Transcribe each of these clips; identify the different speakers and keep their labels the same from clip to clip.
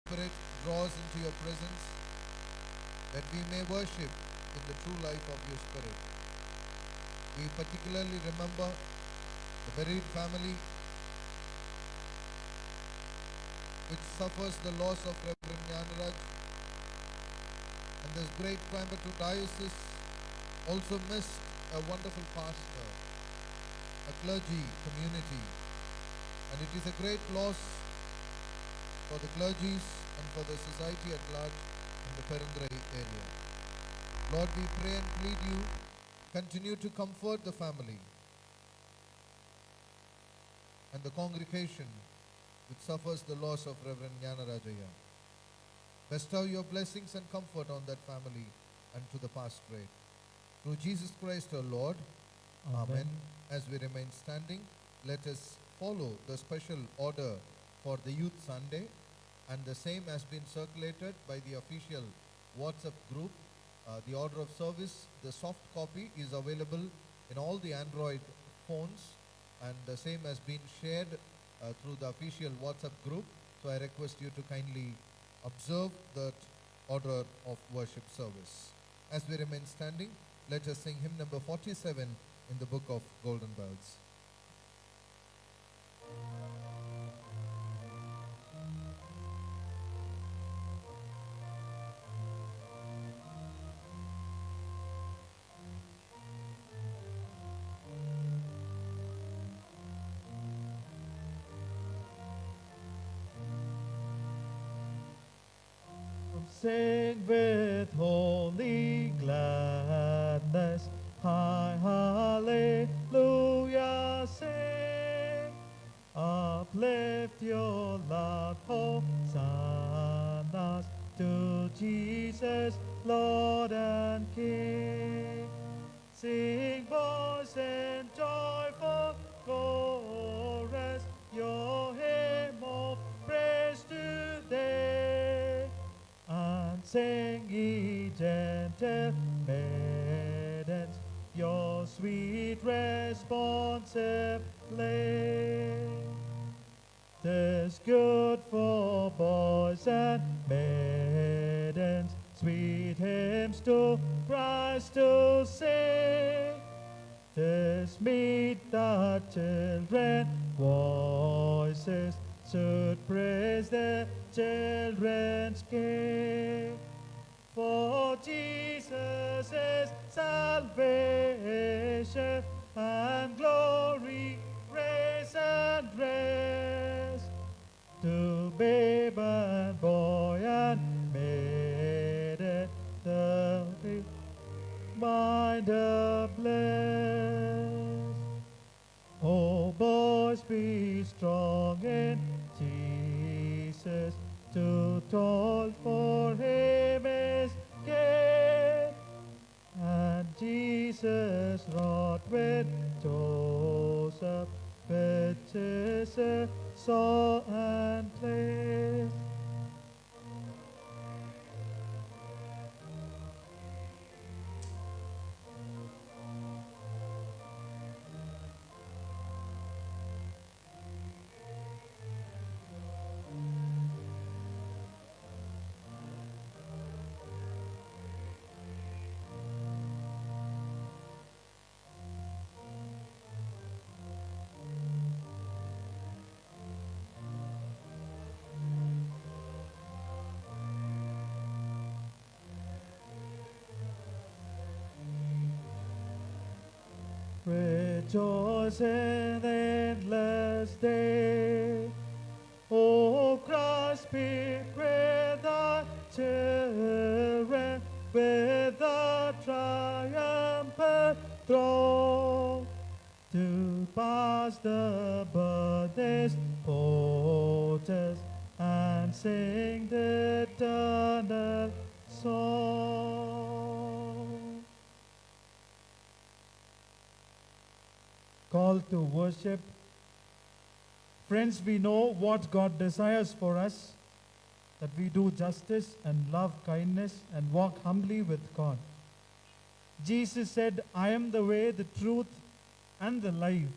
Speaker 1: Spirit draw us into your presence, that we may worship in the true life of your Spirit. We particularly remember the bereaved family which suffers the loss of Reverend Jnanaraj, and this great Coimbatore diocese also missed a wonderful pastor, a clergy community, and it is a great loss for the clergies and for the society at large in the Perundurai area. Lord, we pray and plead you, continue to comfort the family and the congregation which suffers the loss of Reverend Jnanarajaya. Bestow your blessings and comfort on that family and to the pastorate. Through Jesus Christ our Lord. Amen. As we remain standing, let us follow the special order for the Youth Sunday, and the same has been circulated by the official WhatsApp group. The order of service, the soft copy is available in all the Android phones, and the same has been shared through the official WhatsApp group. So I request you to kindly observe that order of worship service. As we remain standing, let us sing hymn number 47 in the book of Golden Bells.
Speaker 2: Sing with holy gladness, high hallelujah, sing. Uplift your loud hosannas to Jesus, Lord and King. Sing, boys, in joyful chorus, your hymn of praise today. And sing, ye gentle maidens, your sweet responsive lay. 'Tis good for boys and maidens, sweet hymns to Christ to sing. 'Tis meet that children voices should praise their children's King. For Jesus is salvation and glory, grace and rest. To babe and boy and maiden, the mind of blessed. Oh, boys, be strong in Jesus, to toil for him is gain. And Jesus wrought with Joseph, with scissors, saw and place. Rejoice in endless day. O Christ, be with thy children, with the triumphant throng, to pass the birthdays portals and sing the eternal song. Call to worship. Friends, we know what God desires for us, that we do justice and love kindness and walk humbly with God. Jesus said, I am the way, the truth, and the life.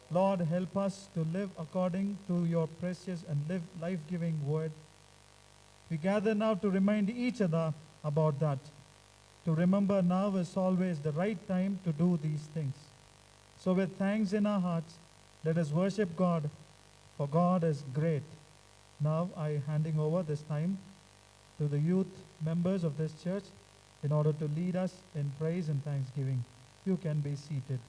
Speaker 2: Lord, help us to live according to your precious and life-giving word. We gather now to remind each other about that. To remember now is always the right time to do these things. So, with thanks in our hearts, let us worship God, for God is great. Now, I handing over this time to the youth members of this church in order to lead us in praise and thanksgiving. You can be seated.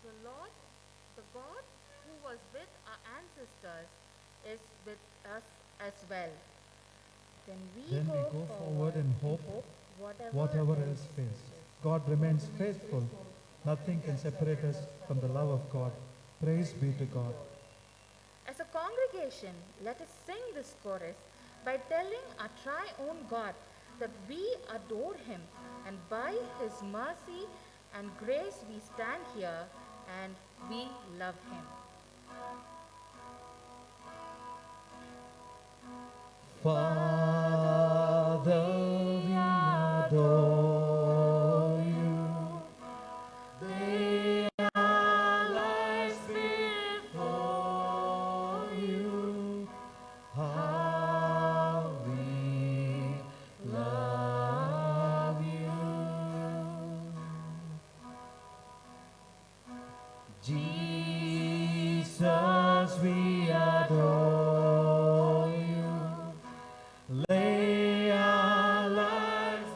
Speaker 3: The Lord, the God who was with our ancestors, is with us as well. Then we
Speaker 2: go forward in hope,
Speaker 3: whatever
Speaker 2: whatever
Speaker 3: else
Speaker 2: else fails. God remains faithful. Nothing can separate us from the love of God. Praise be to God.
Speaker 3: As a congregation, let us sing this chorus by telling our triune God that we adore Him, and by His mercy and grace we stand here and we love Him.
Speaker 2: Father, we adore you. They are lives before you. How we love you. Jesus, we adore you. Lay our lives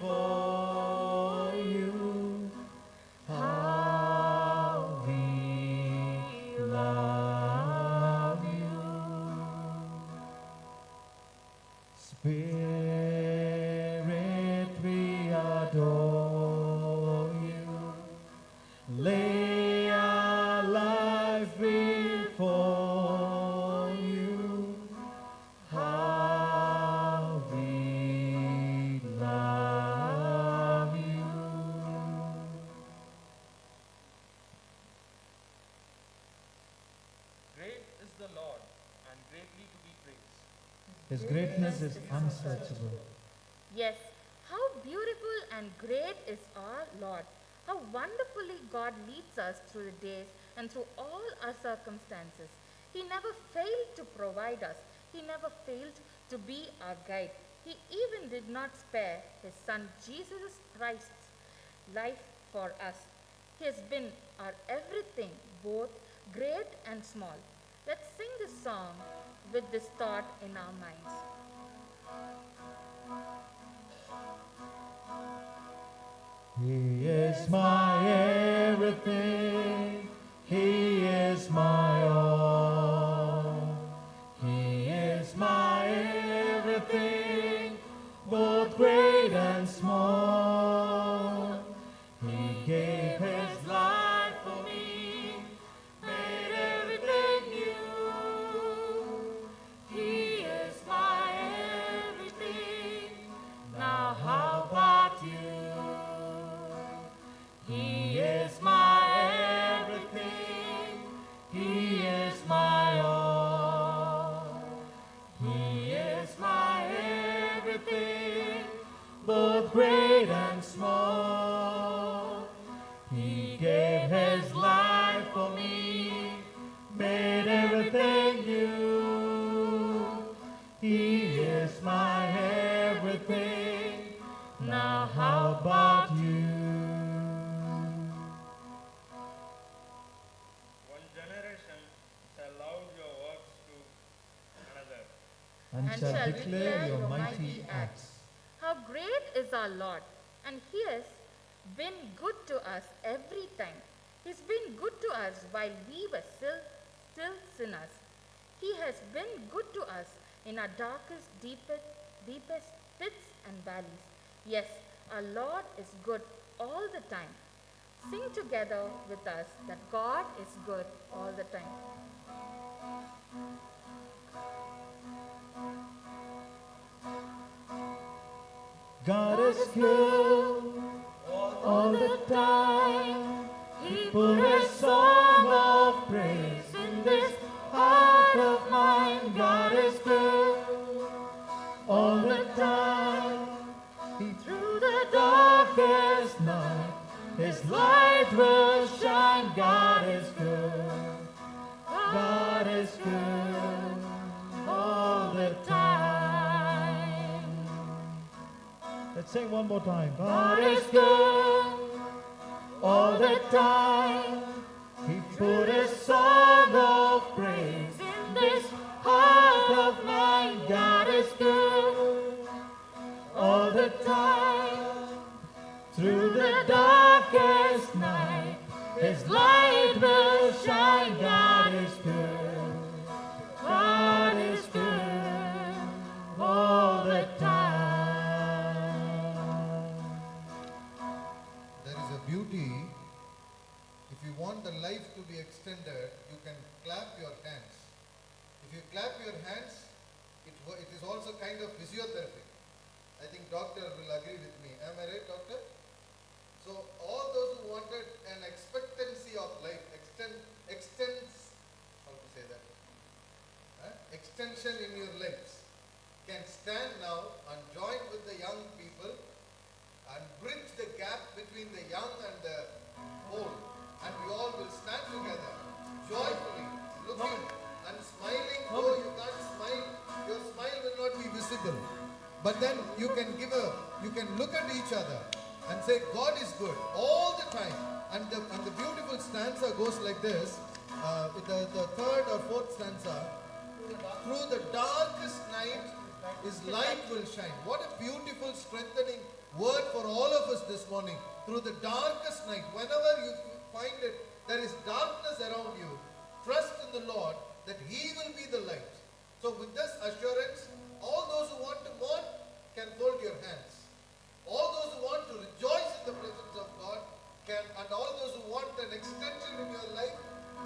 Speaker 2: before you. How we love you. Spirit, we adore you. Lay our lives before you. How we love you.
Speaker 4: Great is the Lord, and greatly to be praised.
Speaker 2: His greatness is unsearchable.
Speaker 3: Yes, how beautiful and great is our Lord. How wonderfully God leads us through the days and through all our circumstances. He never failed to provide us. He never failed to be our guide. He even did not spare His Son Jesus Christ's life for us. He has been our everything, both great and small. Let's sing this song with this thought in our minds.
Speaker 2: He is my everything. He is my all. He is my everything, both great and small. He gave His life for me, made everything new. He is my everything. Now how about you? He is my everything. He is my all. He is my everything, both great and small. He gave His life for me, made everything new. He is my everything. Now how about you?
Speaker 4: One generation shall laud your works to another.
Speaker 2: And shall declare your mighty acts.
Speaker 3: How great is our Lord! And yes, been good to us every time. He's been good to us while we were still sinners. He has been good to us in our darkest, deepest pits and valleys. Yes, our Lord is good all the time. Sing together with us that God is good all the time.
Speaker 2: God is good all the time. He put a song of praise in this heart of mine. God is good all the time. He through the darkest night, His light will shine. God is good. God is good all the time. Let's sing one more time. God is good all the time. He put a song of praise in this heart of mine. God is good all the time. Through the darkest night, His light will shine. God is good. God is good all the time.
Speaker 1: There is a beauty. If you want the life to be extended, you can clap your hands. If you clap your hands, it is also kind of physiotherapy. I think doctor will agree with me. Am I right, doctor? So all those who wanted an expectancy of life, how to say that? Extension in your lives, can stand now and join with the young people and bridge the gap between the young and the old. And we all will stand together, joyfully, looking and smiling. Though you can't smile, your smile will not be visible. But then you can look at each other and say, God is good all the time. And the beautiful stanza goes like this. The third or fourth stanza. Through the darkest night, His light will shine. What a beautiful, strengthening word for all of us this morning. Through the darkest night, whenever you find it, there is darkness around you. Trust in the Lord that He will be the light. So with this assurance, all those who want to mourn can fold your hands. All those who want to rejoice in the presence of God can, and all those who want an extension in your life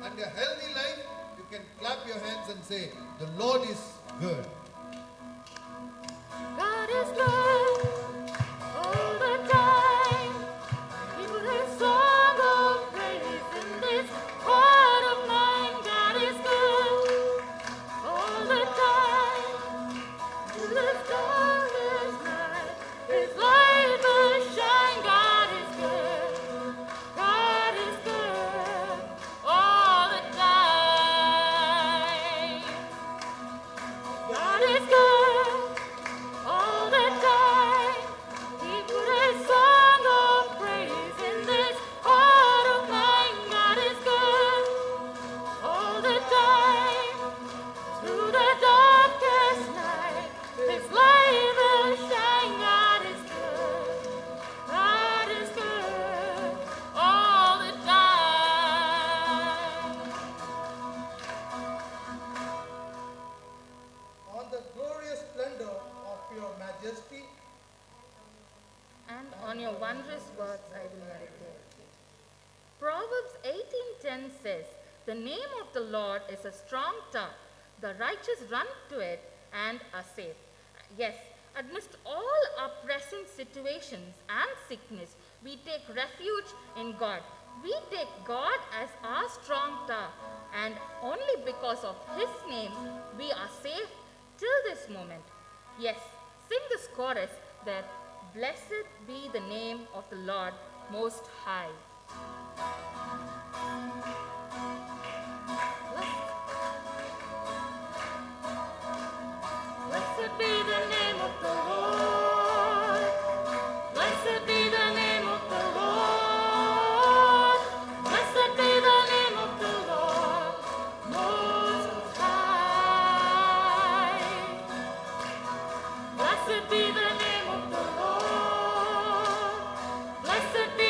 Speaker 1: and a healthy life, you can clap your hands and say, the Lord is good.
Speaker 3: God is good all the time. He put a song of praise in this heart of mine. God is good all the time. Through the darkest night, His light will shine. God is good. God is good all the time. God is good all the time. He put a song of praise in this heart of mine. God is good all the time. Through the darkest night, His light will shine. God is good. God is good all the time.
Speaker 5: On the glorious splendor of your majesty,
Speaker 3: And on your wondrous works I will meditate. Proverbs 18:10 says, the name of the Lord is a strong tower. The righteous run to it and are safe. Yes, amidst all our present situations and sickness, we take refuge in God. We take God as our strong tower, and only because of His name we are safe till this moment. Yes, sing this chorus that blessed be the name of the Lord Most High. Blessed be the name of the Lord. Blessed be the name of the Lord. Blessed be the name of the Lord Most High. Blessed be the name of the Lord. Blessed be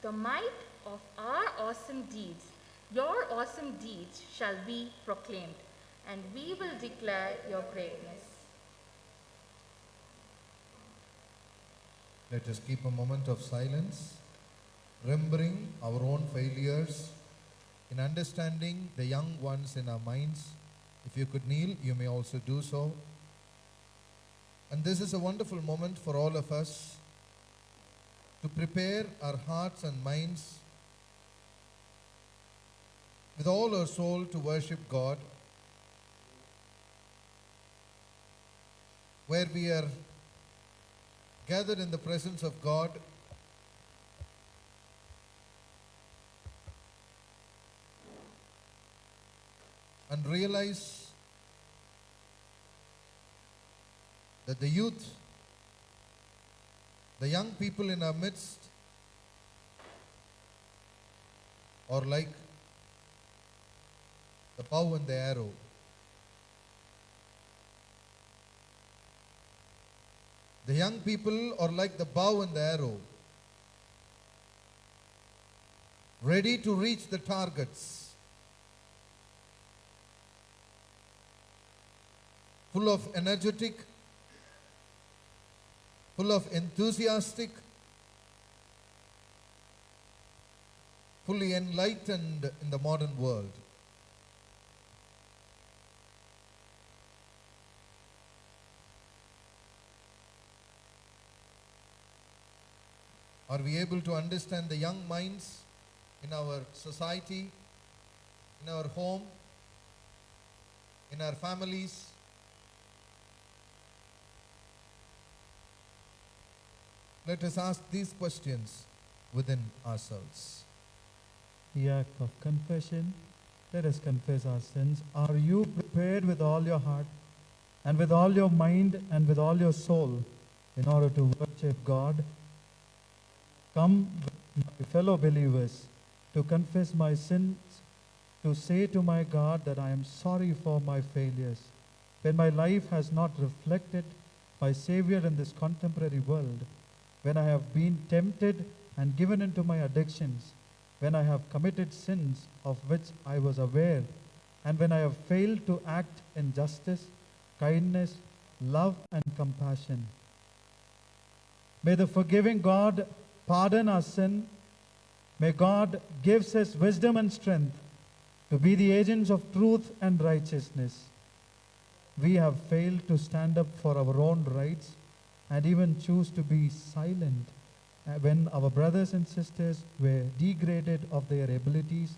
Speaker 3: the might of our awesome deeds, your awesome deeds shall be proclaimed, and we will declare your greatness.
Speaker 1: Let us keep a moment of silence, remembering our own failures, in understanding the young ones in our minds. If you could kneel, you may also do so. And this is a wonderful moment for all of us to prepare our hearts and minds with all our soul to worship God, where we are gathered in the presence of God and realize that the youth, the young people in our midst are like the bow and the arrow. The young people are like the bow and the arrow, ready to reach the targets, full of energetic, full of enthusiastic, fully enlightened in the modern world. Are we able to understand the young minds in our society, in our home, in our families? Let us ask these questions within ourselves.
Speaker 2: The act of confession. Let us confess our sins. Are you prepared with all your heart and with all your mind and with all your soul in order to worship God? Come with my fellow believers to confess my sins, to say to my God that I am sorry for my failures. When my life has not reflected my Savior in this contemporary world, when I have been tempted and given into my addictions, when I have committed sins of which I was aware, and when I have failed to act in justice, kindness, love, and compassion. May the forgiving God pardon our sin. May God give us wisdom and strength to be the agents of truth and righteousness. We have failed to stand up for our own rights and even choose to be silent when our brothers and sisters were degraded of their abilities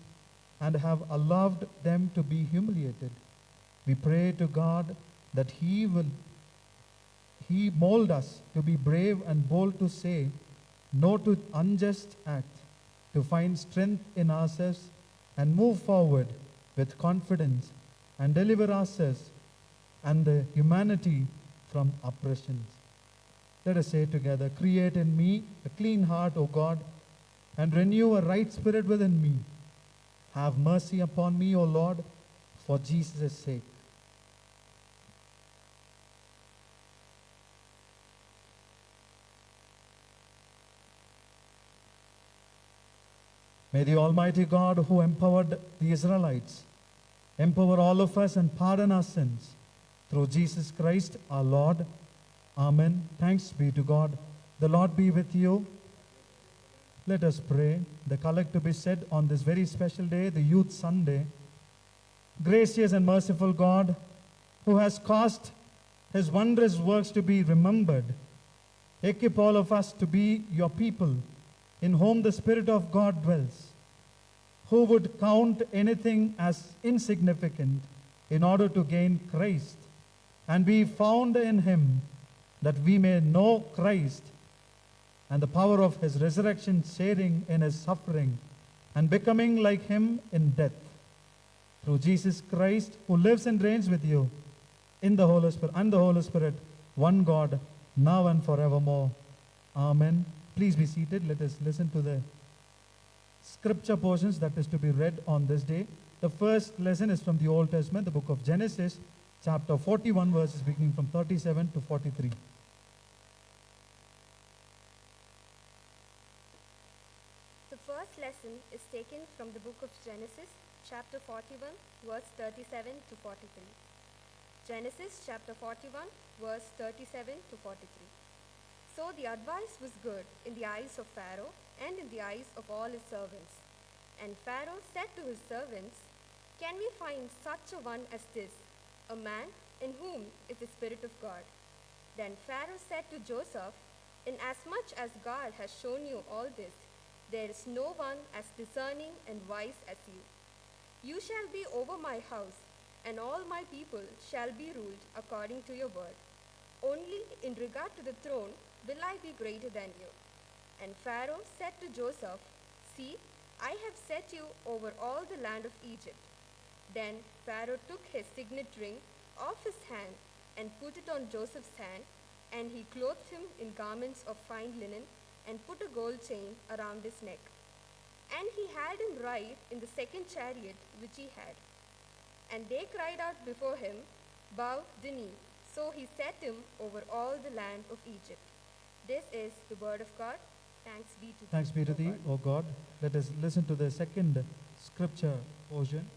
Speaker 2: and have allowed them to be humiliated. We pray to God that He mold us to be brave and bold to say no to unjust act, to find strength in ourselves and move forward with confidence and deliver ourselves and the humanity from oppressions. Let us say together, create in me a clean heart, O God, and renew a right spirit within me. Have mercy upon me, O Lord, for Jesus' sake. May the Almighty God who empowered the Israelites empower all of us and pardon our sins through Jesus Christ our Lord. Amen. Thanks be to God. The Lord be with you. Let us pray. The collect to be said on this very special day, the Youth Sunday. Gracious and merciful God, who has caused His wondrous works to be remembered, equip all of us to be your people, in whom the Spirit of God dwells, who would count anything as insignificant in order to gain Christ and be found in Him, that we may know Christ and the power of His resurrection, sharing in His suffering and becoming like Him in death. Through Jesus Christ, who lives and reigns with you in the Holy Spirit, and the Holy Spirit, one God, now and forevermore. Amen. Please be seated. Let us listen to the scripture portions that is to be read on this day. The first lesson is from the Old Testament, the book of Genesis, chapter 41, verses beginning from 37 to 43.
Speaker 3: The
Speaker 6: lesson is taken from the book of Genesis, chapter 41, verse 37 to 43. Genesis chapter 41, verse 37 to 43. So the advice was good in the eyes of Pharaoh and in the eyes of all his servants. And Pharaoh said to his servants, "Can we find such a one as this, a man in whom is the Spirit of God?" Then Pharaoh said to Joseph, "Inasmuch as God has shown you all this, there is no one as discerning and wise as you. You shall be over my house, and all my people shall be ruled according to your word. Only in regard to the throne will I be greater than you." And Pharaoh said to Joseph, "See, I have set you over all the land of Egypt." Then Pharaoh took his signet ring off his hand and put it on Joseph's hand, and he clothed him in garments of fine linen and put a gold chain around his neck. And he had him ride in the second chariot which he had. And they cried out before him, "Bow the knee." So he set him over all the land of Egypt. This is the word of God. Thanks be to thee.
Speaker 2: Thanks be to
Speaker 6: O
Speaker 2: thee,
Speaker 6: God.
Speaker 2: O God. Let us listen to the second scripture portion,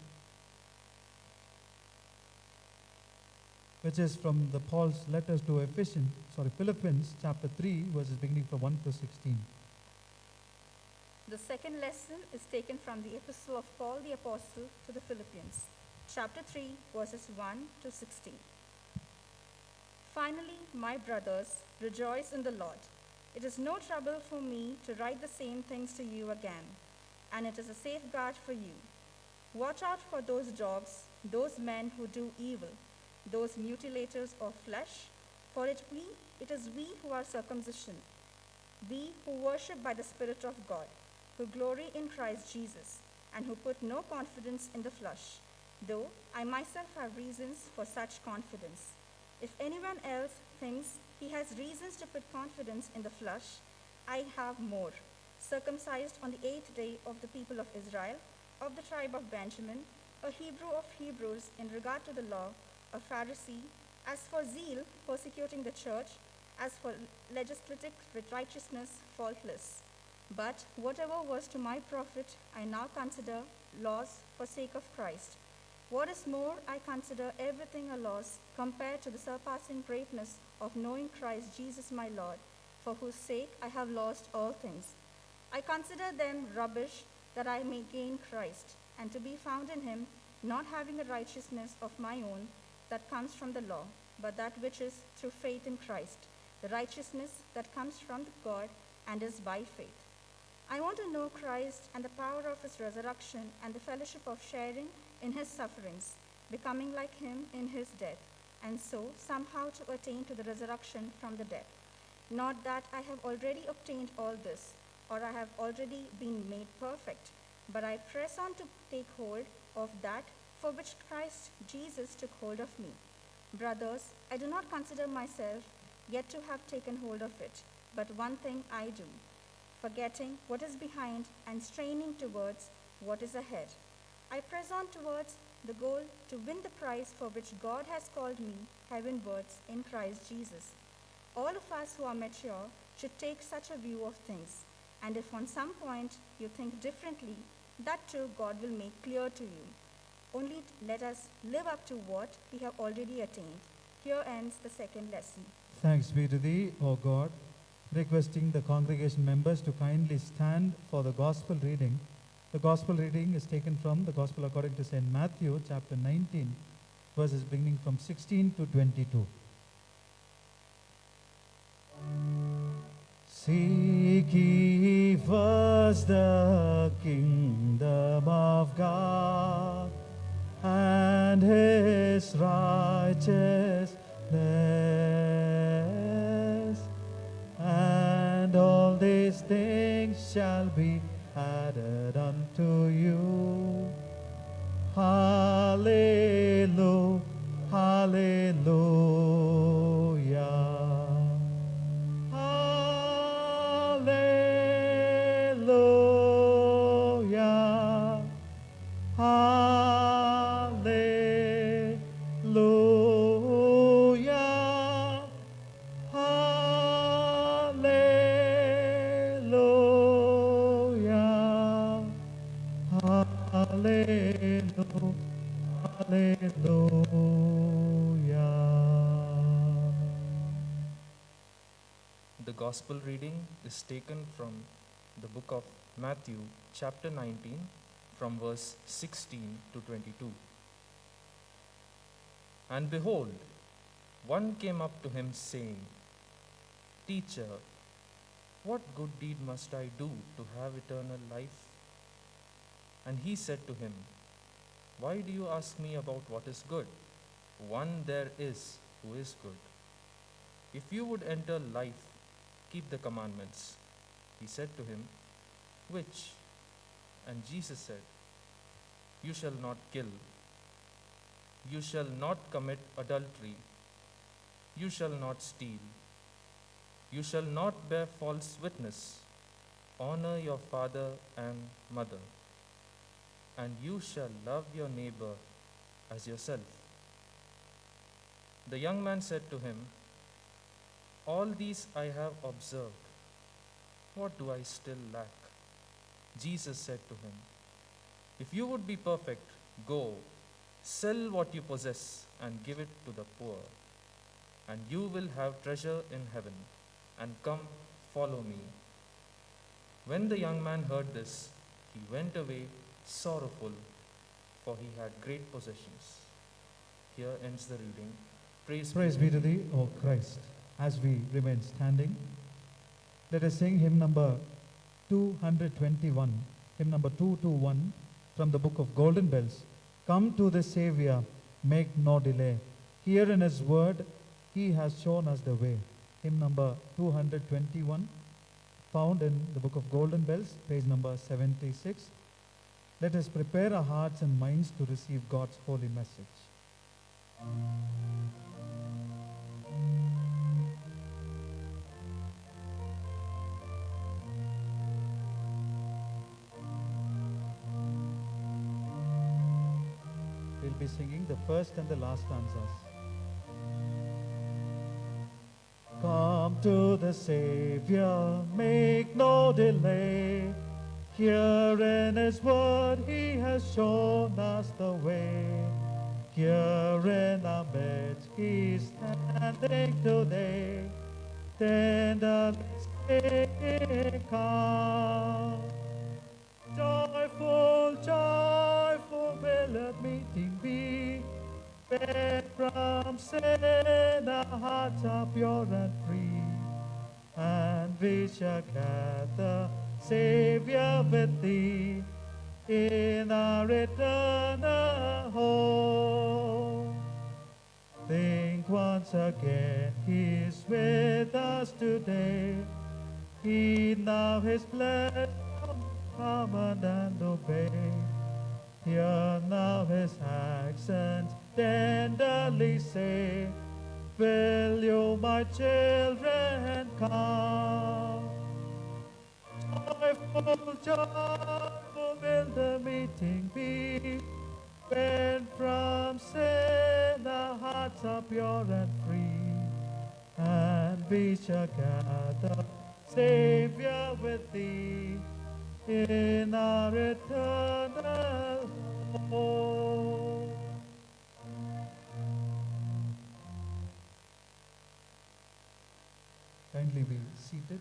Speaker 2: which is from the Paul's letters to Philippians chapter 3, verses beginning from 1 to 16.
Speaker 7: The second lesson is taken from the epistle of Paul the Apostle to the Philippians, chapter 3, verses 1 to 16. Finally, my brothers, rejoice in the Lord. It is no trouble for me to write the same things to you again, and it is a safeguard for you. Watch out for those dogs, those men who do evil, those mutilators of flesh, for it is we who are circumcision, we who worship by the Spirit of God, who glory in Christ Jesus, and who put no confidence in the flesh, though I myself have reasons for such confidence. If anyone else thinks he has reasons to put confidence in the flesh, I have more. Circumcised on the 8th day of the people of Israel, of the tribe of Benjamin, a Hebrew of Hebrews in regard to the law, a Pharisee, as for zeal, persecuting the church, as for legislative righteousness, faultless. But whatever was to my profit, I now consider loss for sake of Christ. What is more, I consider everything a loss compared to the surpassing greatness of knowing Christ Jesus my Lord, for whose sake I have lost all things. I consider them rubbish, that I may gain Christ, and to be found in him, not having a righteousness of my own that comes from the law, but that which is through faith in Christ, the righteousness that comes from God and is by faith. I want to know Christ and the power of his resurrection and the fellowship of sharing in his sufferings, becoming like him in his death, and so somehow to attain to the resurrection from the dead. Not that I have already obtained all this, or I have already been made perfect, but I press on to take hold of that for which Christ Jesus took hold of me. Brothers, I do not consider myself yet to have taken hold of it, but one thing I do, forgetting what is behind and straining towards what is ahead. I press on towards the goal to win the prize for which God has called me heavenwards in Christ Jesus. All of us who are mature should take such a view of things, and if on some point you think differently, that too God will make clear to you. Only let us live up to what we have already attained. Here ends the second lesson.
Speaker 2: Thanks be to thee, O God. Requesting the congregation members to kindly stand for the gospel reading. The gospel reading is taken from the Gospel according to St. Matthew, chapter 19, verses beginning from 16 to 22. Seek ye first the kingdom of God and his righteousness, and all these things shall be added unto you. Hallelujah, hallelujah. Hallelujah. Hallelujah. Hallelujah.
Speaker 8: The Gospel reading is taken from the book of Matthew, chapter 19, from verse 16 to 22. And behold, one came up to him, saying, Teacher, what good deed must I do to have eternal life? And he said to him, Why do you ask me about what is good? One there is who is good. If you would enter life, keep the commandments. He said to him, Which? And Jesus said, You shall not kill. You shall not commit adultery. You shall not steal. You shall not bear false witness. Honor your father and mother. And you shall love your neighbor as yourself. The young man said to him, All these I have observed. What do I still lack? Jesus said to him, If you would be perfect, go, sell what you possess and give it to the poor, and you will have treasure in heaven, and come, follow me. When the young man heard this, he went away sorrowful, for he had great possessions. Here ends the reading.
Speaker 2: Praise be to thee, O Christ. As we remain standing, let us sing hymn number 221, hymn number 221 from the book of Golden Bells. Come to the Savior, make no delay. Here in his word, he has shown us the way. Hymn number 221, found in the book of Golden Bells, page number 76. Let us prepare our hearts and minds to receive God's holy message. We'll be singing the first and the last stanzas. Come to the Savior, make no delay. Here in his word he has shown us the way. Here in our midst he's standing today. Tenderly saying, come. Joyful, joyful will our meeting be. When from sin our hearts are pure and free, and we shall gather, Savior, with thee in our eternal home. Think once again, he's with us today. Heed now his blessed command and obey. Hear now his accents tenderly say, Will you, my children, come? Joyful, joyful will the meeting be, when from sin our hearts are pure and free, and we shall gather, Savior, with thee in our eternal home. Kindly be seated.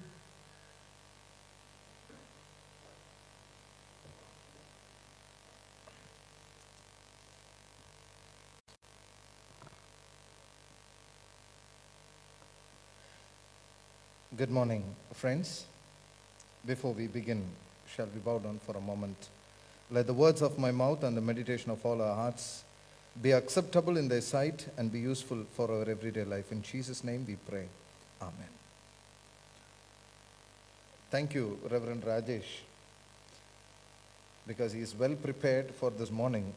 Speaker 1: Good morning, friends. Before we begin, shall we bow down for a moment? Let the words of my mouth and the meditation of all our hearts be acceptable in thy sight and be useful for our everyday life. In Jesus' name we pray. Amen. Thank you, Reverend Rajesh, because he is well prepared for this morning.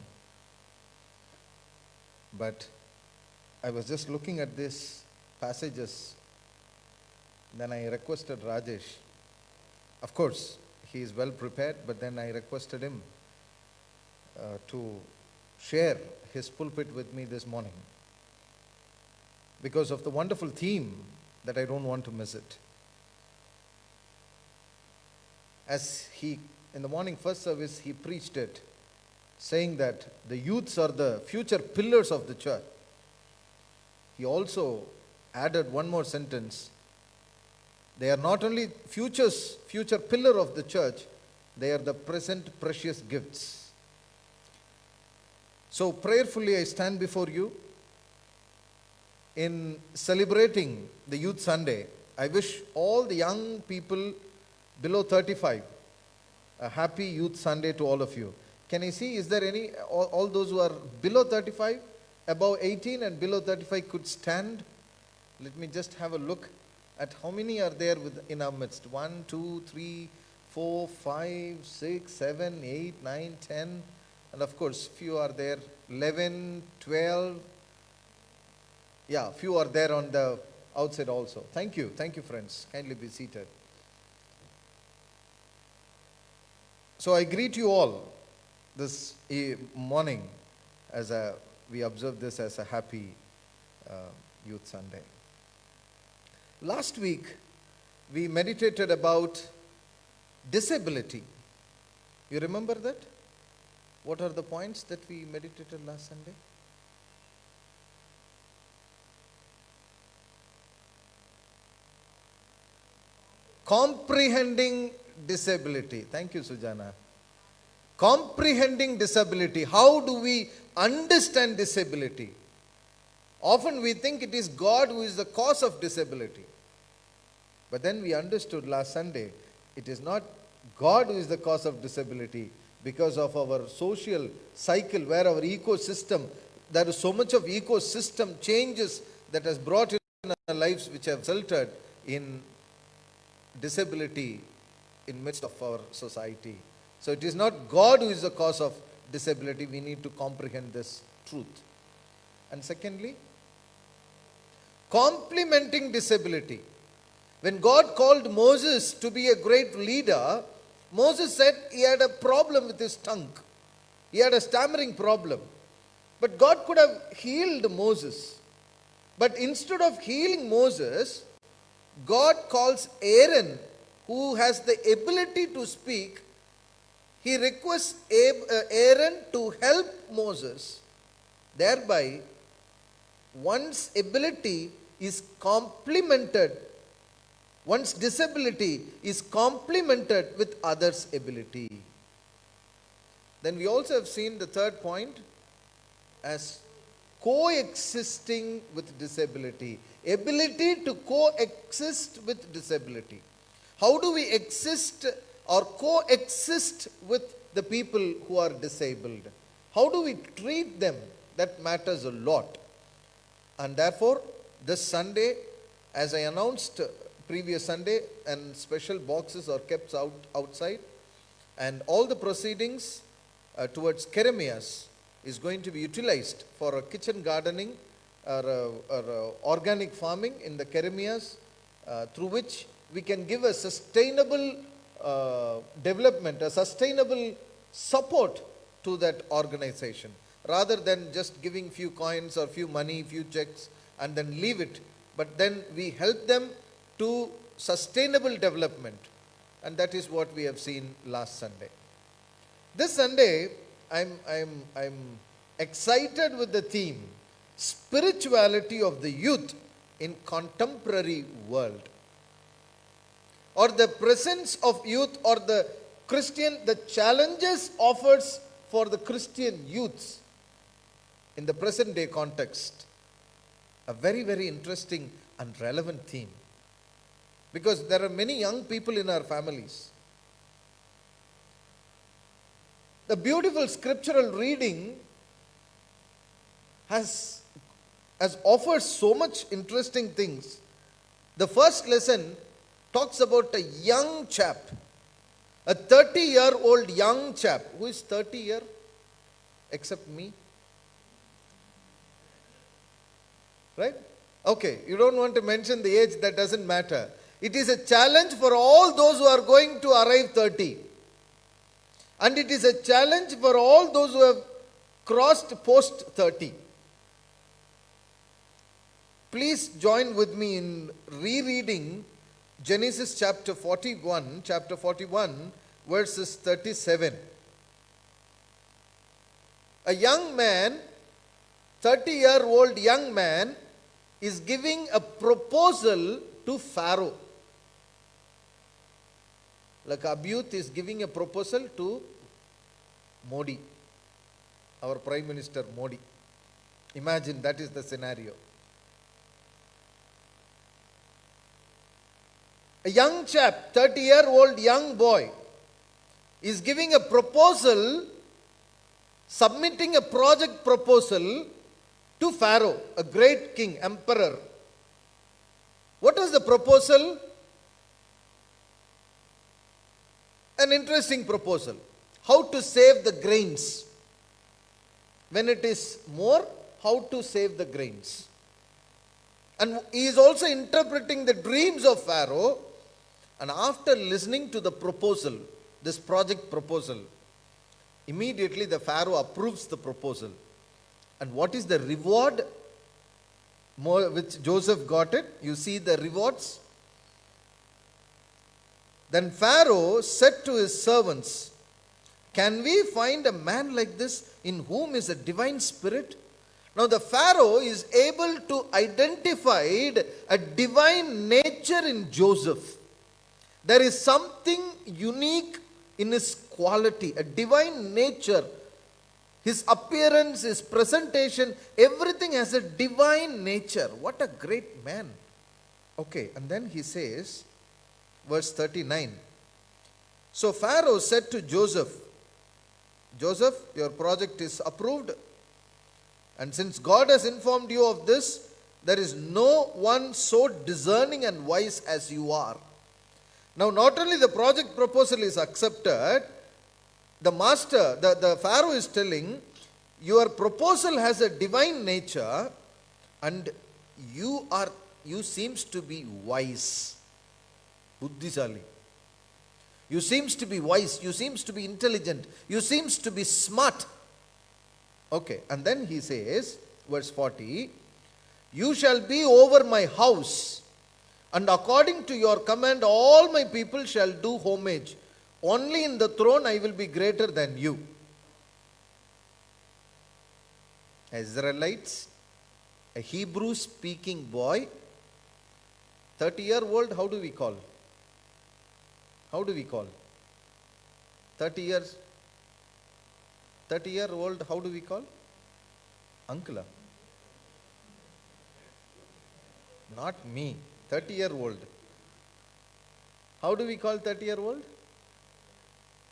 Speaker 1: But I was just looking at these passages, then I requested Rajesh. Of course, he is well prepared, but then I requested him to share his pulpit with me this morning because of the wonderful theme that I don't want to miss it. As he, in the morning first service, he preached it, saying that the youths are the future pillars of the church. He also added one more sentence, They are not only future pillar of the church, they are the present precious gifts. So prayerfully I stand before you in celebrating the Youth Sunday. I wish all the young people below 35 a happy Youth Sunday to all of you. Can I see, is there any, all those who are below 35, above 18 and below 35 could stand? Let me just have a look at how many are there in our midst. 1, 2, 3, 4, 5, 6, 7, 8, 9, 10. And of course, few are there. 11, 12. Yeah, few are there on the outside also. Thank you. Thank you, friends. Kindly be seated. So I greet you all this morning as we observe this as a happy Youth Sunday. Last week, we meditated about disability. You remember that? What are the points that we meditated last Sunday? Comprehending disability. Thank you, Sujana. Comprehending disability. How do we understand disability? Often we think it is God who is the cause of disability. But then we understood last Sunday, it is not God who is the cause of disability, because of our social cycle where our ecosystem, there is so much of ecosystem changes that has brought in our lives which have resulted in disability in midst of our society. So it is not God who is the cause of disability. We need to comprehend this truth. And secondly, complementing disability. When God called Moses to be a great leader, Moses said he had a problem with his tongue. He had a stammering problem. But God could have healed Moses. But instead of healing Moses, God calls Aaron, who has the ability to speak. He requests Aaron to help Moses. Thereby, one's ability is complemented. One's disability is complemented with others' ability. Then we also have seen the third point as coexisting with disability. Ability to coexist with disability. How do we exist or coexist with the people who are disabled? How do we treat them? That matters a lot. And therefore, this Sunday, as I announced previous Sunday, and special boxes are kept outside, and all the proceedings towards Keremias is going to be utilized for a kitchen gardening or organic farming in the Keremias, through which we can give a sustainable development, a sustainable support to that organization, rather than just giving few coins or few money, few checks and then leave it. But then we help them to sustainable development, and that is what we have seen last Sunday. This Sunday, I'm excited with the theme, spirituality of the youth in contemporary world, or the presence of youth, or the challenges offers for the Christian youths in the present day context. A very, very interesting and relevant theme. Because there are many young people in our families. The beautiful scriptural reading has offered so much interesting things. The first lesson talks about a young chap, a 30-year-old young chap. Who is 30 year? Except me. Right? Okay, you don't want to mention the age, that doesn't matter. It is a challenge for all those who are going to arrive 30. And it is a challenge for all those who have crossed post 30. Please join with me in rereading Genesis chapter 41, verses 37. A young man, 30-year-old young man, is giving a proposal to Pharaoh. Like Abhyut is giving a proposal to Modi, our Prime Minister Modi. Imagine that is the scenario. A young chap, 30-year-old young boy, is giving a proposal, submitting a project proposal to Pharaoh, a great king, emperor. What was the proposal? An interesting proposal. How to save the grains. When it is more, how to save the grains. And he is also interpreting the dreams of Pharaoh. And after listening to the proposal, this project proposal, immediately the Pharaoh approves the proposal. And what is the reward which Joseph got it? You see the rewards? Then Pharaoh said to his servants, "Can we find a man like this in whom is a divine spirit?" Now the Pharaoh is able to identify a divine nature in Joseph. There is something unique in his quality, a divine nature. His appearance, his presentation, everything has a divine nature. What a great man. Okay, and then he says, verse 39. So Pharaoh said to Joseph, "Joseph, your project is approved. And since God has informed you of this, there is no one so discerning and wise as you are." Now, not only the project proposal is accepted, the master, the Pharaoh is telling, your proposal has a divine nature and you seems to be wise. Buddhisali. You seems to be wise, you seems to be intelligent, you seems to be smart. Okay, and then he says, verse 40, "You shall be over my house, and according to your command all my people shall do homage. Only in the throne I will be greater than you." Israelites, a Hebrew speaking boy, 30-year-old, how do we call? How do we call? 30-year-old, how do we call? Uncle. Not me. 30-year-old. How do we call 30-year-old?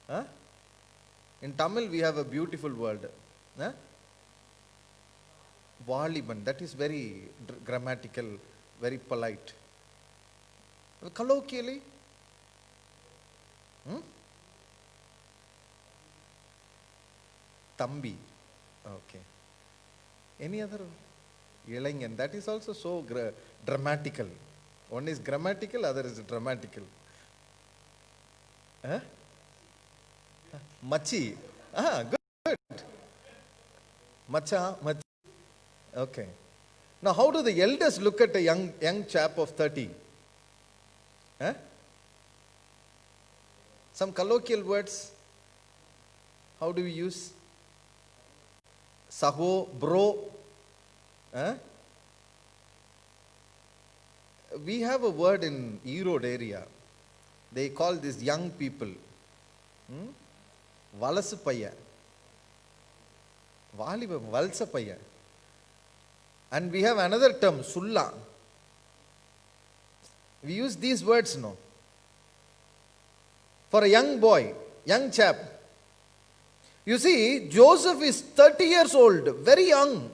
Speaker 1: Huh? In Tamil we have a beautiful word. Huh? Valiban. That is very grammatical, very polite. Colloquially? Tambi. Okay. Any other? Ilangan. That is also so dramatical. One is grammatical, other is dramatical. Huh? Machi. Good. Macha, machi. Okay. Now, how do the elders look at a young chap of 30? Huh? Some colloquial words. How do we use? Saho, bro. Huh? We have a word in Erode area. They call these young people Valasu paya. Valibam, Valsa paya. And we have another term, Sulla. We use these words now. For a young boy, young chap. You see, Joseph is 30 years old, very young.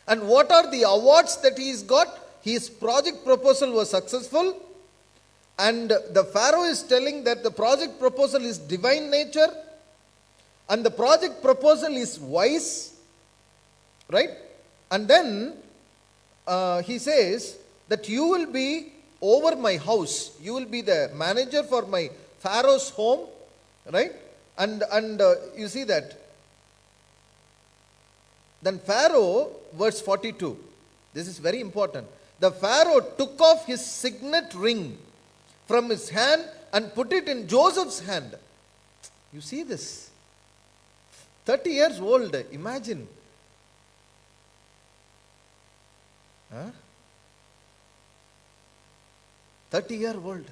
Speaker 1: And what are the awards that he's got? His project proposal was successful. And the Pharaoh is telling that the project proposal is divine nature. And the project proposal is wise. Right? And then he says that you will be over my house. You will be the manager for my Pharaoh's home. Right? And you see that. Then Pharaoh, verse 42. This is very important. The Pharaoh took off his signet ring from his hand and put it in Joseph's hand. You see this? 30 years old, imagine. Huh? 30-year-old.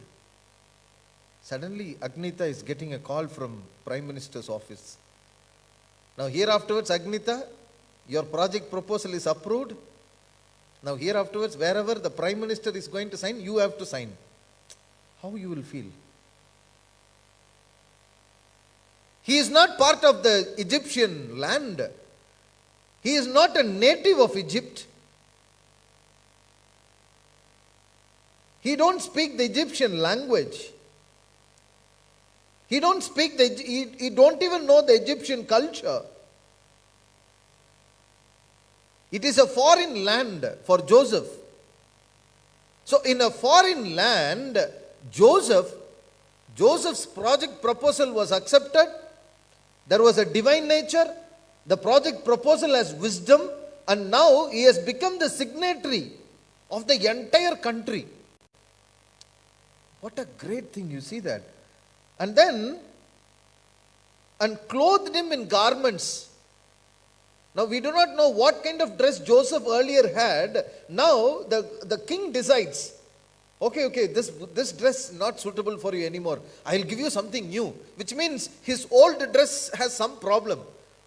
Speaker 1: Suddenly, Agnita is getting a call from Prime Minister's office. Now, here afterwards, Agnita, your project proposal is approved. Now, here afterwards, wherever the Prime Minister is going to sign, you have to sign. How you will feel? He is not part of the Egyptian land. He is not a native of Egypt. He don't speak the Egyptian language. He don't even know the Egyptian culture. It is a foreign land for Joseph. So in a foreign land, Joseph's project proposal was accepted. There was a divine nature. The project proposal has wisdom, and now he has become the signatory of the entire country. What a great thing, you see that. And clothed him in garments. Now we do not know what kind of dress Joseph earlier had. Now the king decides, okay, this dress is not suitable for you anymore. I'll give you something new. Which means his old dress has some problem.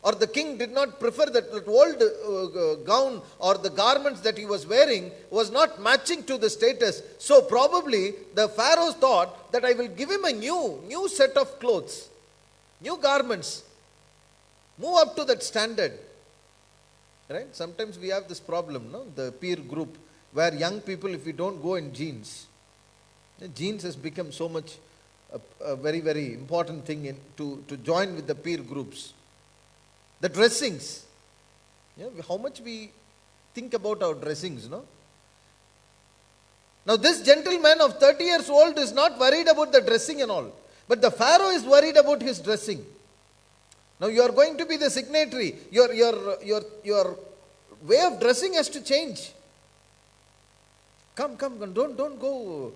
Speaker 1: Or the king did not prefer that old gown or the garments that he was wearing was not matching to the status. So probably the Pharaoh thought that I will give him a new set of clothes, new garments. Move up to that standard. Right? Sometimes we have this problem, no? The peer group, where young people, if we don't go in jeans, jeans has become so much a very, very important thing to join with the peer groups. The dressings. Yeah, how much we think about our dressings, no? Now this gentleman of 30 years old is not worried about the dressing and all. But the Pharaoh is worried about his dressing. Now you are going to be the signatory. Your way of dressing has to change. Come, don't go.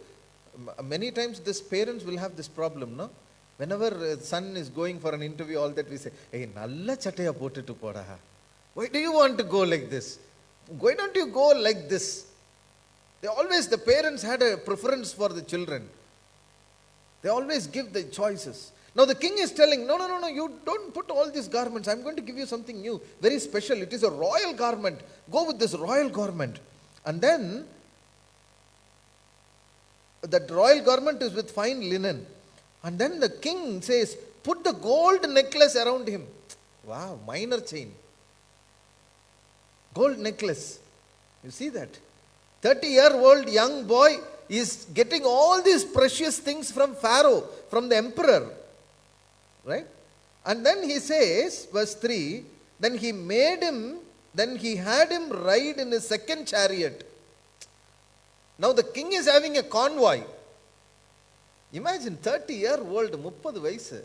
Speaker 1: Many times these parents will have this problem, no? Whenever son is going for an interview, all that we say, hey, nalla chattaya potittu poda. Why do you want to go like this? Why don't you go like this? The parents had a preference for the children. They always give the choices. Now the king is telling, no, you don't put all these garments. I'm going to give you something new, very special. It is a royal garment. Go with this royal garment. And then, that royal garment is with fine linen. And then the king says, put the gold necklace around him. Wow, minor chain. Gold necklace. You see that? 30-year-old young boy is getting all these precious things from Pharaoh, from the emperor. Right? And then he says, verse 3, then he had him ride in his second chariot. Now the king is having a convoy. Imagine 30-year-old, 30 vaisu.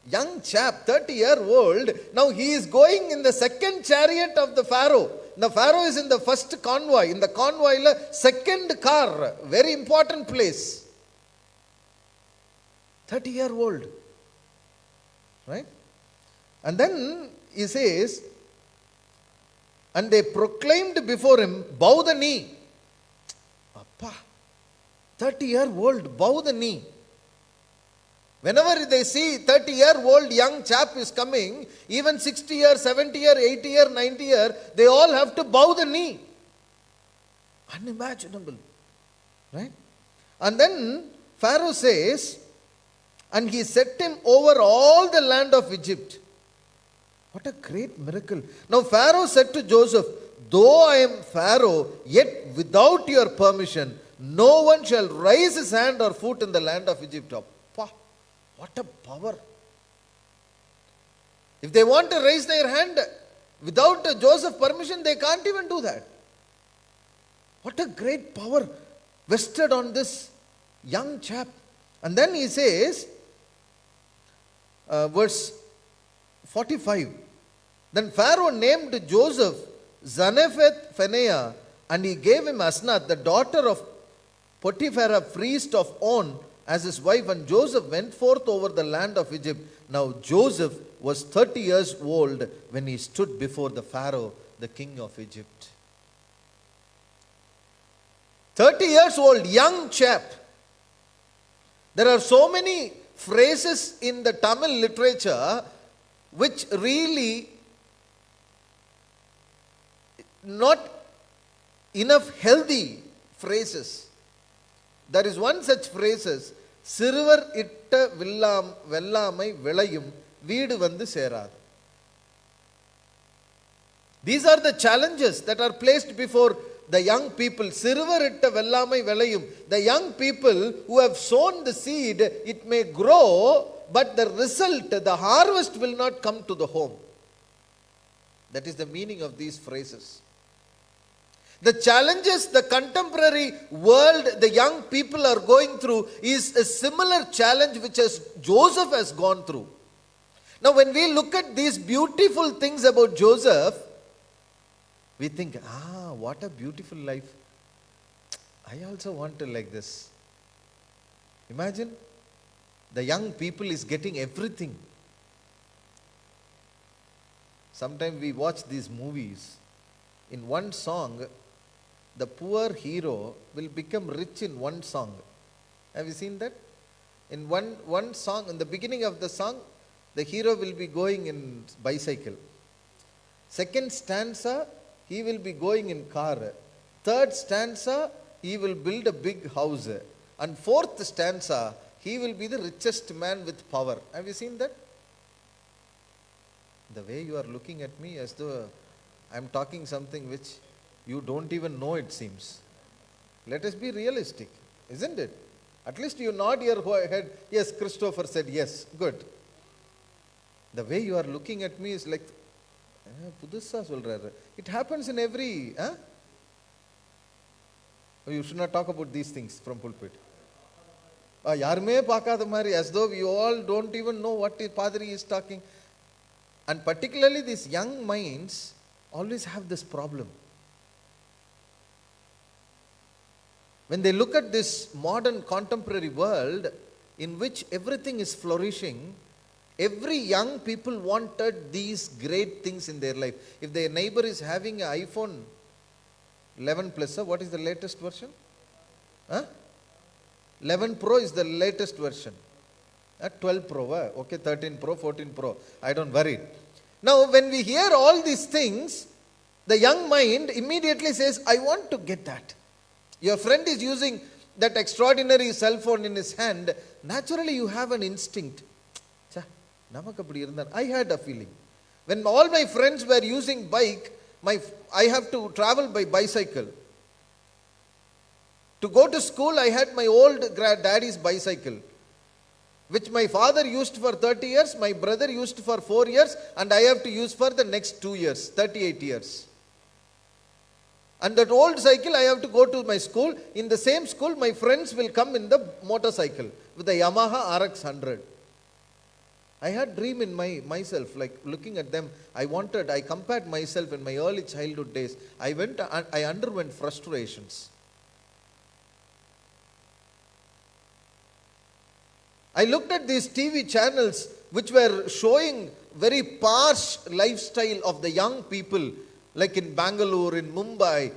Speaker 1: Young chap, 30-year-old, now he is going in the second chariot of the Pharaoh. The Pharaoh is in the first convoy. In the convoy, second car, very important place. 30-year-old. Right? And then he says, and they proclaimed before him, bow the knee. Appa, 30-year-old, bow the knee. Whenever they see 30-year-old young chap is coming, even 60-year, 70-year, 80-year, 90-year, they all have to bow the knee. Unimaginable. Right? And then Pharaoh says, and he set him over all the land of Egypt. What a great miracle. Now Pharaoh said to Joseph, though I am Pharaoh, yet without your permission, no one shall raise his hand or foot in the land of Egypt. Appa, what a power. If they want to raise their hand without Joseph's permission, they can't even do that. What a great power vested on this young chap. And then he says, verse 45, then Pharaoh named Joseph Zanepheth-Phaneah, and he gave him Asnath, the daughter of Potiphar, priest of On, as his wife, and Joseph went forth over the land of Egypt. Now Joseph was 30 years old when he stood before the Pharaoh, the king of Egypt. 30 years old, young chap. There are so many phrases in the Tamil literature which really not enough healthy phrases. There is one such phrases, சிறுவர் இட்ட வெள்ளாமை விளையும் வீடு வந்து சேராது. These are the challenges that are placed before the young people. சிறுவர் இட்ட வெள்ளாமை விளையும். The young people who have sown the seed, it may grow, but the result, the harvest will not come to the home. That is the meaning of these phrases. The challenges the contemporary world, the young people are going through is a similar challenge which Joseph has gone through. Now when we look at these beautiful things about Joseph, we think, what a beautiful life. I also want to like this. Imagine, the young people is getting everything. Sometimes we watch these movies. In one song, the poor hero will become rich in one song. Have you seen that? In one song, in the beginning of the song, the hero will be going in bicycle. Second stanza, he will be going in car. Third stanza, he will build a big house. And fourth stanza, he will be the richest man with power. Have you seen that? The way you are looking at me as though I am talking something which you don't even know, it seems. Let us be realistic, isn't it? At least you nod your head. Yes, Christopher said yes. Good. The way you are looking at me is like, புதுசா சொல்றாரு. It happens in every, you should not talk about these things from pulpit. யாருமே பார்க்காத மாதிரி, as though you all don't even know what the padri is talking. And particularly these young minds always have this problem. When they look at this modern contemporary world in which everything is flourishing, every young people wanted these great things in their life. If their neighbor is having an iPhone 11 Plus, what is the latest version? 11 Pro is the latest version. 12 Pro, okay, 13 Pro, 14 Pro. I don't worry. Now, when we hear all these things, the young mind immediately says, I want to get that. Your friend is using that extraordinary cell phone in his hand. Naturally, you have an instinct. I had a feeling. When all my friends were using bike, I have to travel by bicycle. To go to school, I had my old daddy's bicycle, which my father used for 30 years, my brother used for 4 years, and I have to use for the next 2 years, 38 years. And that old cycle, I have to go to my school. In the same school, my friends will come in the motorcycle with the Yamaha RX 100. I had dream in myself, like looking at them. I compared myself in my early childhood days. I underwent frustrations. I looked at these TV channels which were showing very harsh lifestyle of the young people, like in Bangalore, in Mumbai.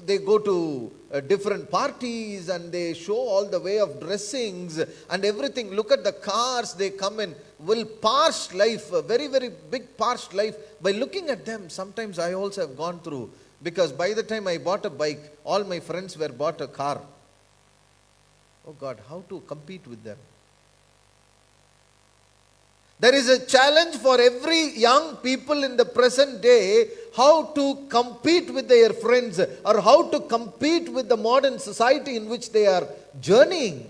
Speaker 1: They go to different parties and they show all the way of dressings and everything. Look at the cars they come in. Well, harsh life, a very, very big harsh life. By looking at them, sometimes I also have gone through, because by the time I bought a bike, all my friends were bought a car. Oh God, how to compete with them? There is a challenge for every young people in the present day, how to compete with their friends or how to compete with the modern society in which they are journeying.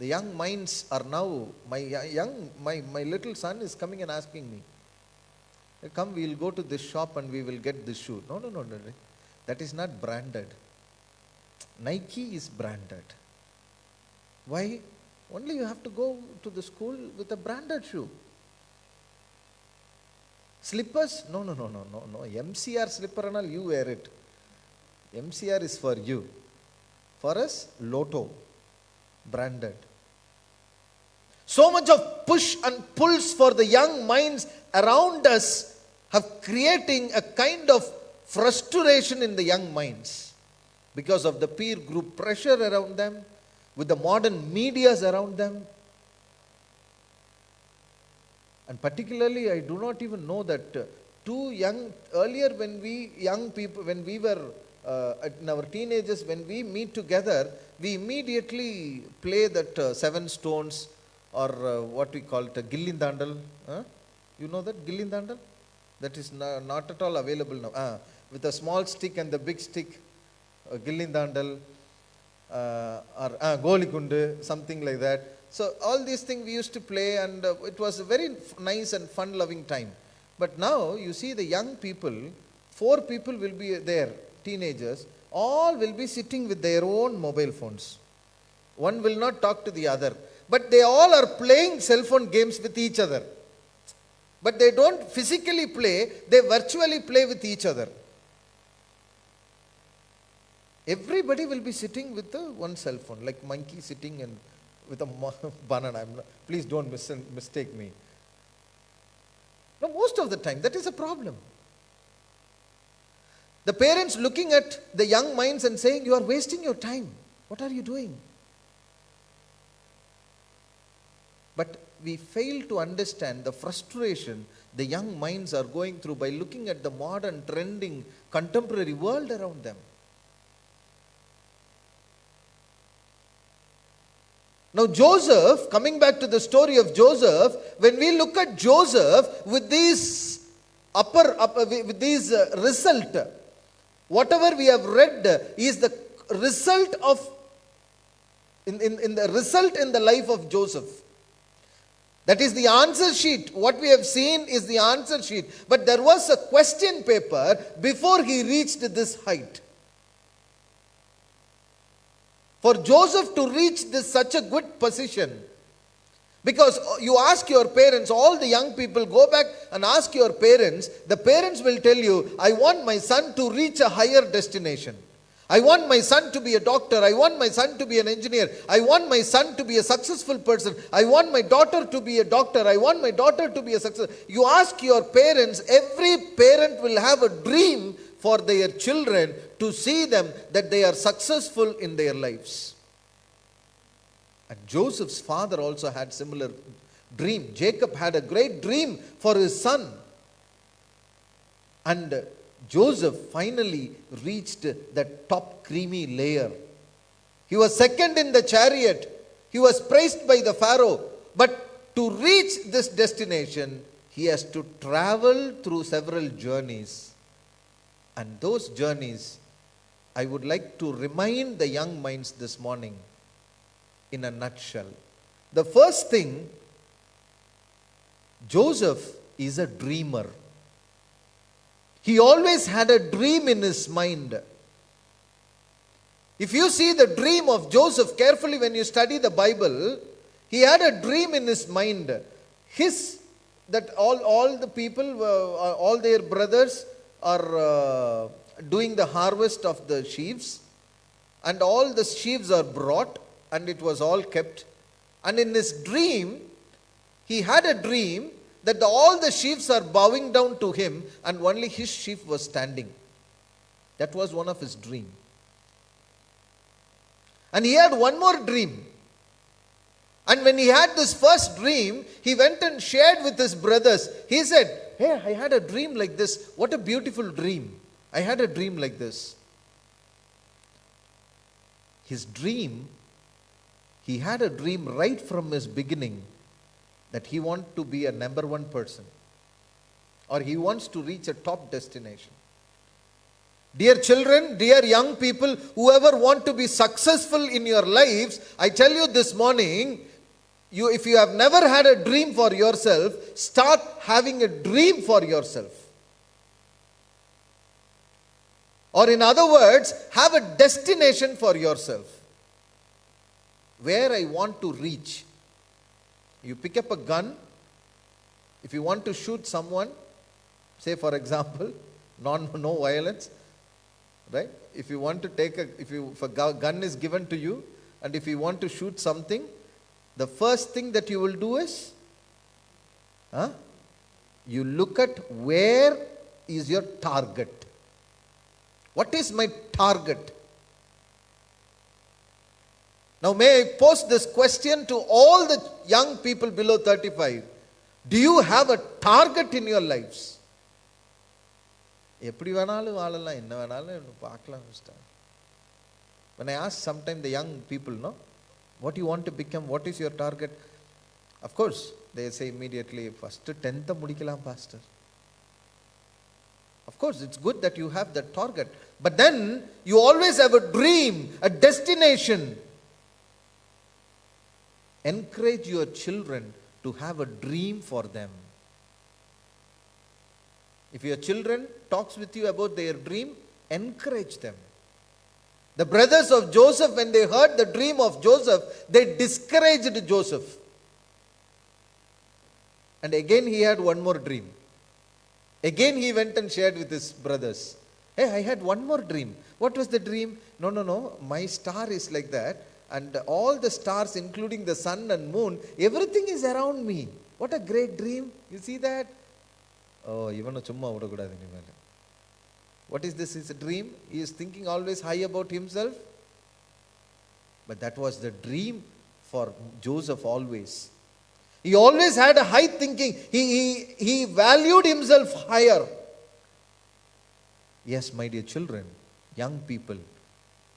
Speaker 1: The young minds are now, my little son is coming and asking me, come, we will go to this shop and we will get this shoe. No. That is not branded. Nike is branded. Why? Only you have to go to the school with a branded shoe. Slippers? No. MCR slipper and all, you wear it. MCR is for you. For us, Lotto, branded. So much of push and pulls for the young minds around us have creating a kind of frustration in the young minds. because of the peer group pressure around them, with the modern medias around them. And particularly, I do not even know that earlier when we young people, when we were in our teenagers, when we meet together, we immediately play that seven stones, or what we call it, Gillindandal. You know that, Gillindandal? That is not at all available now. With a small stick and the big stick, Gillindandal, or Golikundu, something like that. So all these things we used to play, and it was a very nice and fun-loving time. But now you see the young people, 4 people will be there, teenagers, all will be sitting with their own mobile phones. One will not talk to the other. But they all are playing cell phone games with each other. But they don't physically play, they virtually play with each other. Everybody will be sitting with one cell phone, like monkey sitting and with a banana. Please don't mistake me. No, most of the time, that is a problem. The parents looking at the young minds and saying, you are wasting your time. What are you doing? But we fail to understand the frustration the young minds are going through by looking at the modern, trending, contemporary world around them. Now Joseph, coming back to the story of Joseph, when we look at Joseph with these result, whatever we have read is the result of in the result in the life of Joseph. That is the answer sheet. What we have seen is the answer sheet. But there was a question paper before he reached this height. For Joseph to reach such a good position, because you ask your parents, all the young people, go back and ask your parents, the parents will tell you, I want my son to reach a higher destination. I want my son to be a doctor. I want my son to be an engineer. I want my son to be a successful person. I want my daughter to be a doctor. I want my daughter to be a success. You ask your parents, every parent will have a dream for their children to see them that they are successful in their lives. And Joseph's father also had similar dream. Jacob had a great dream for his son. And Joseph finally reached that top creamy layer. He was second in the chariot. He was praised by the Pharaoh. But to reach this destination, he has to travel through several journeys. And those journeys, I would like to remind the young minds this morning in a nutshell. The first thing, Joseph is a dreamer. He always had a dream in his mind. If you see the dream of Joseph carefully when you study the Bible, he had a dream in his mind. That all the people, all their brothers are doing the harvest of the sheaves, and all the sheaves are brought, and it was all kept. And in his dream, he had a dream that all the sheaves are bowing down to him, and only his sheep was standing. That was one of his dreams. And he had one more dream. And when he had this first dream, he went and shared with his brothers. He said, hey, I had a dream like this. What a beautiful dream. I had a dream like this. His dream, he had a dream right from his beginning that he wants to be a number one person, or he wants to reach a top destination. Dear children, dear young people, whoever want to be successful in your lives, I tell you this morning, if you have never had a dream for yourself, start having a dream for yourself. Or in other words, have a destination for yourself. Where I want to reach. You pick up a gun. If you want to shoot someone, say for example, no violence, right? If you want to if a gun is given to you, and if you want to shoot something, the first thing that you will do is, you look at where is your target. What is my target? Now, may I pose this question to all the young people below 35. Do you have a target in your lives? எப்படி வேணாலும் வாழலாம், என்ன வேணாலும் பார்க்கலாம். When I ask sometimes the young people, no, what you want to become, what is your target? Of course, they say immediately, first 10th முடிக்கலாம் pastor. Of course, it's good that you have that target. But then, you always have a dream, a destination. Encourage your children to have a dream for them. If your children talks with you about their dream, encourage them. The brothers of Joseph, when they heard the dream of Joseph, they discouraged Joseph. And again he had one more dream. Again he went and shared with his brothers. Hey, I had one more dream. What was the dream? No. My star is like that. And all the stars, including the sun and moon, everything is around me. What a great dream. You see that? Oh, even chumma udakudadu inimele. What is this? Is a dream? He is thinking always high about himself. But that was the dream for Joseph always. He always had a high thinking. He valued himself higher. Yes, my dear children, young people,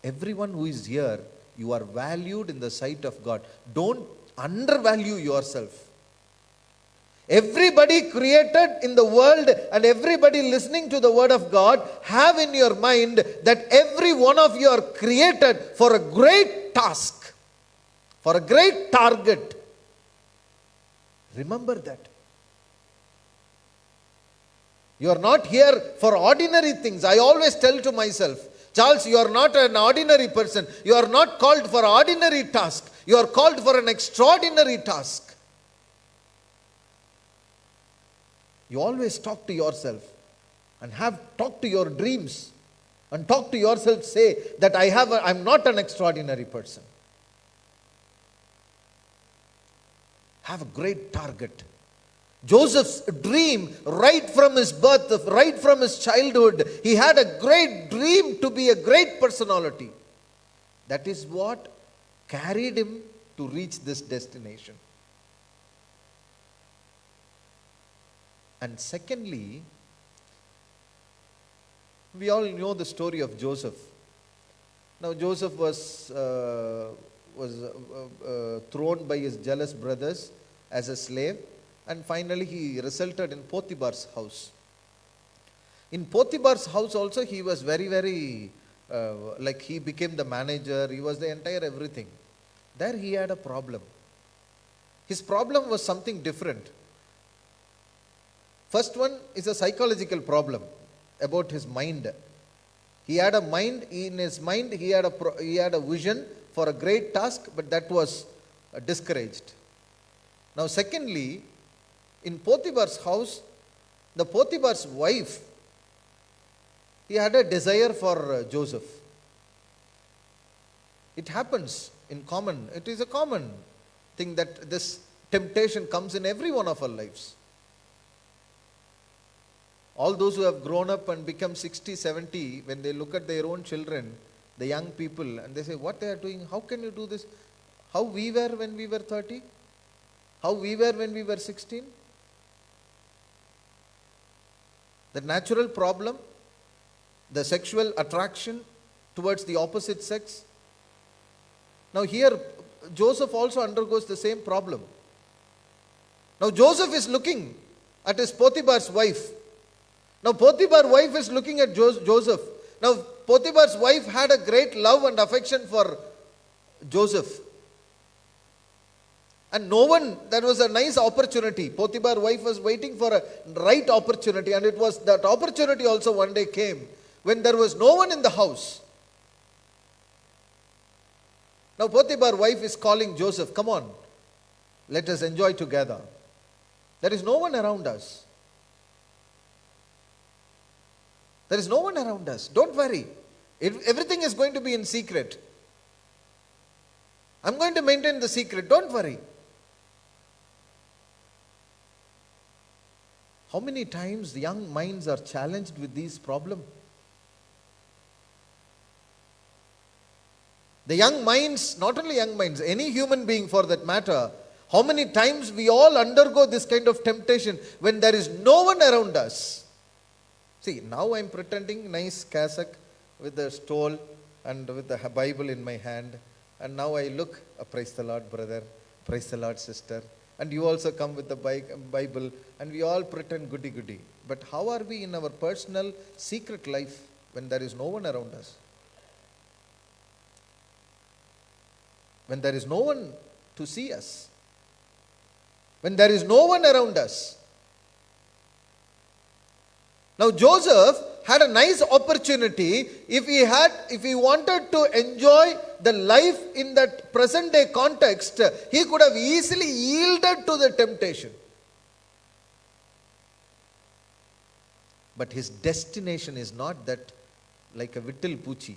Speaker 1: everyone who is here, you are valued in the sight of God. Don't undervalue yourself. Everybody created in the world and everybody listening to the word of God, have in your mind that every one of you are created for a great task, for a great target. Remember that. You are not here for ordinary things. I always tell to myself, Charles, you are not an ordinary person. You are not called for ordinary task. You are called for an extraordinary task. You always talk to yourself and talk to your dreams and talk to yourself, say that I'm not an extraordinary person. Have a great target. Joseph's dream, right from his birth, right from his childhood, he had a great dream to be a great personality. That is what carried him to reach this destination. And secondly, we all know the story of Joseph. Now Joseph was thrown by his jealous brothers as a slave, and finally he resulted in Potiphar's house. In Potiphar's house also he was very, like he became the manager, he was the entire everything. There he had a problem. His problem was something different. First one is a psychological problem about his mind. He had a mind, in his mind he had a vision for a great task, but that was discouraged. Now secondly, in Potiphar's house, the Potiphar's wife, he had a desire for Joseph. It happens in common. It is a common thing that this temptation comes in every one of our lives. All those who have grown up and become 60, 70, when they look at their own children, the young people, and they say, what they are doing, how can you do this? How we were when we were 30? How we were when we were 16? The natural problem, the sexual attraction towards the opposite sex. Now here, Joseph also undergoes the same problem. Now Joseph is looking at his Potiphar's wife. Now Potiphar's wife is looking at Joseph. Now Potiphar's wife had a great love and affection for Joseph. And no one, that was a nice opportunity. Potiphar's wife was waiting for a right opportunity, and it was that opportunity also one day came when there was no one in the house. Now Potiphar's wife is calling Joseph, come on, let us enjoy together. There is no one around us. There is no one around us. Don't worry. Everything is going to be in secret. I'm going to maintain the secret. Don't worry. How many times the young minds are challenged with these problems? The young minds, not only young minds, any human being for that matter, how many times we all undergo this kind of temptation when there is no one around us. See, now I'm pretending nice cassock with a stole and with the Bible in my hand. And now I look, praise the Lord, brother, praise the Lord, sister. And you also come with the Bible, and we all pretend goody-goody. But how are we in our personal secret life when there is no one around us? When there is no one to see us? When there is no one around us? Now Joseph had a nice opportunity. If he wanted to enjoy the life in that present day context, he could have easily yielded to the temptation. But his destination is not that, like a vittil puchi.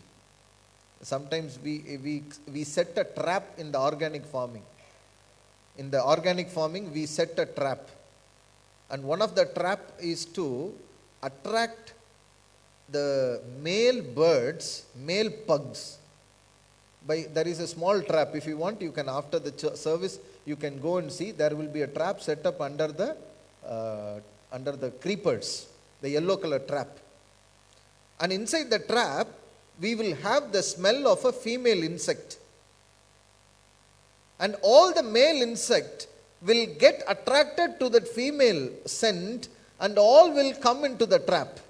Speaker 1: Sometimes we set a trap in the organic farming. In the organic farming, we set a trap. And one of the trap is to attract the male birds, male pugs. There is a small trap. If you want, you can, after the service, you can go and see. There will be a trap set up under the creepers, the yellow color trap. And inside the trap, we will have the smell of a female insect. And all the male insect will get attracted to that female scent, and all will come into the trap.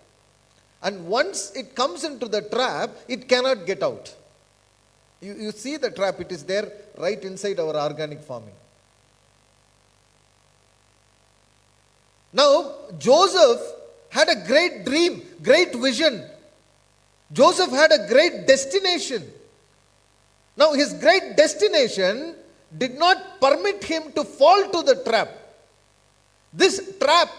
Speaker 1: And once it comes into the trap, it cannot get out. You see the trap, it is there right inside our organic farming. Now, Joseph had a great dream, great vision. Joseph had a great destination. Now, his great destination did not permit him to fall to the trap. This trap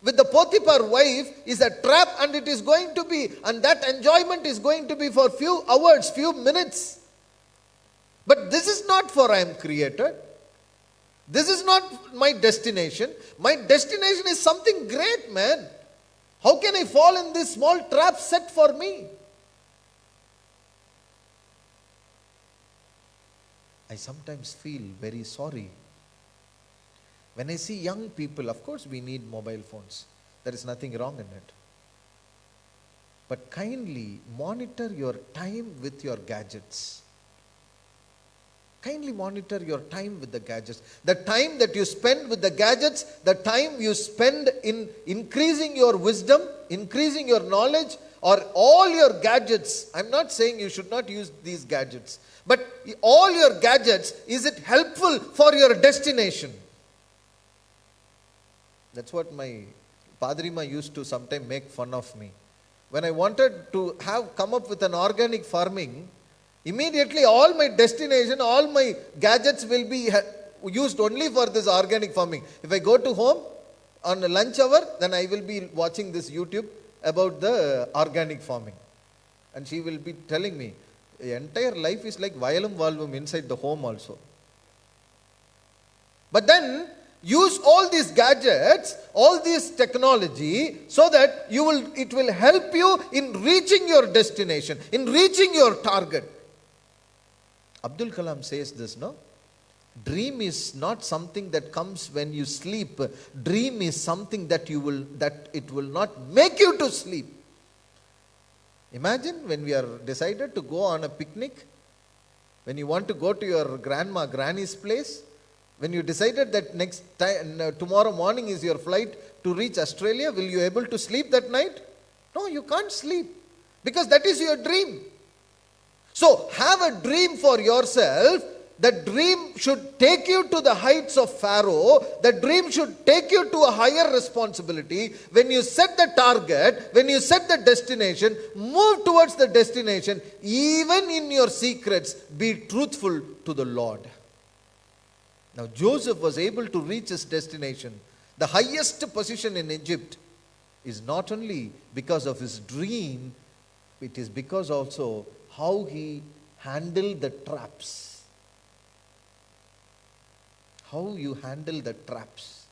Speaker 1: with the Potiphar wife is a trap, and it is going to be, and that enjoyment is going to be for few hours, few minutes. But this is not for I am created. This is not my destination. My destination is something great, man. How can I fall in this small trap set for me? I sometimes feel very sorry. When I see young people, of course we need mobile phones. There is nothing wrong in it. But kindly monitor your time with your gadgets. Kindly monitor your time with the gadgets. The time that you spend with the gadgets, the time you spend in increasing your wisdom, increasing your knowledge, or all your gadgets. I'm not saying you should not use these gadgets. But all your gadgets, is it helpful for your destination? That's what my Padrima used to sometimes make fun of me. When I wanted to come up with an organic farming, immediately all my destination, all my gadgets will be used only for this organic farming. If I go to home on a lunch hour, then I will be watching this YouTube about the organic farming. And she will be telling me, the entire life is like violum valvum inside the home also. But then, use all these gadgets, all this technology, so that it will help you in reaching your destination, in reaching your target. Abdul Kalam says this, no? Dream is not something that comes when you sleep. Dream is something that it will not make you to sleep. Imagine when we are decided to go on a picnic, when you want to go to your granny's place, when you decided that tomorrow morning is your flight to reach Australia, will you able to sleep that night? No, you can't sleep, because that is your dream. So have a dream for yourself. That dream should take you to the heights of Pharaoh. That dream should take you to a higher responsibility. When you set the target, when you set the destination, move towards the destination. Even in your secrets, be truthful to the Lord. Now Joseph was able to reach his destination. The highest position in Egypt is not only because of his dream, it is because also how he handled the traps. How you handle the traps.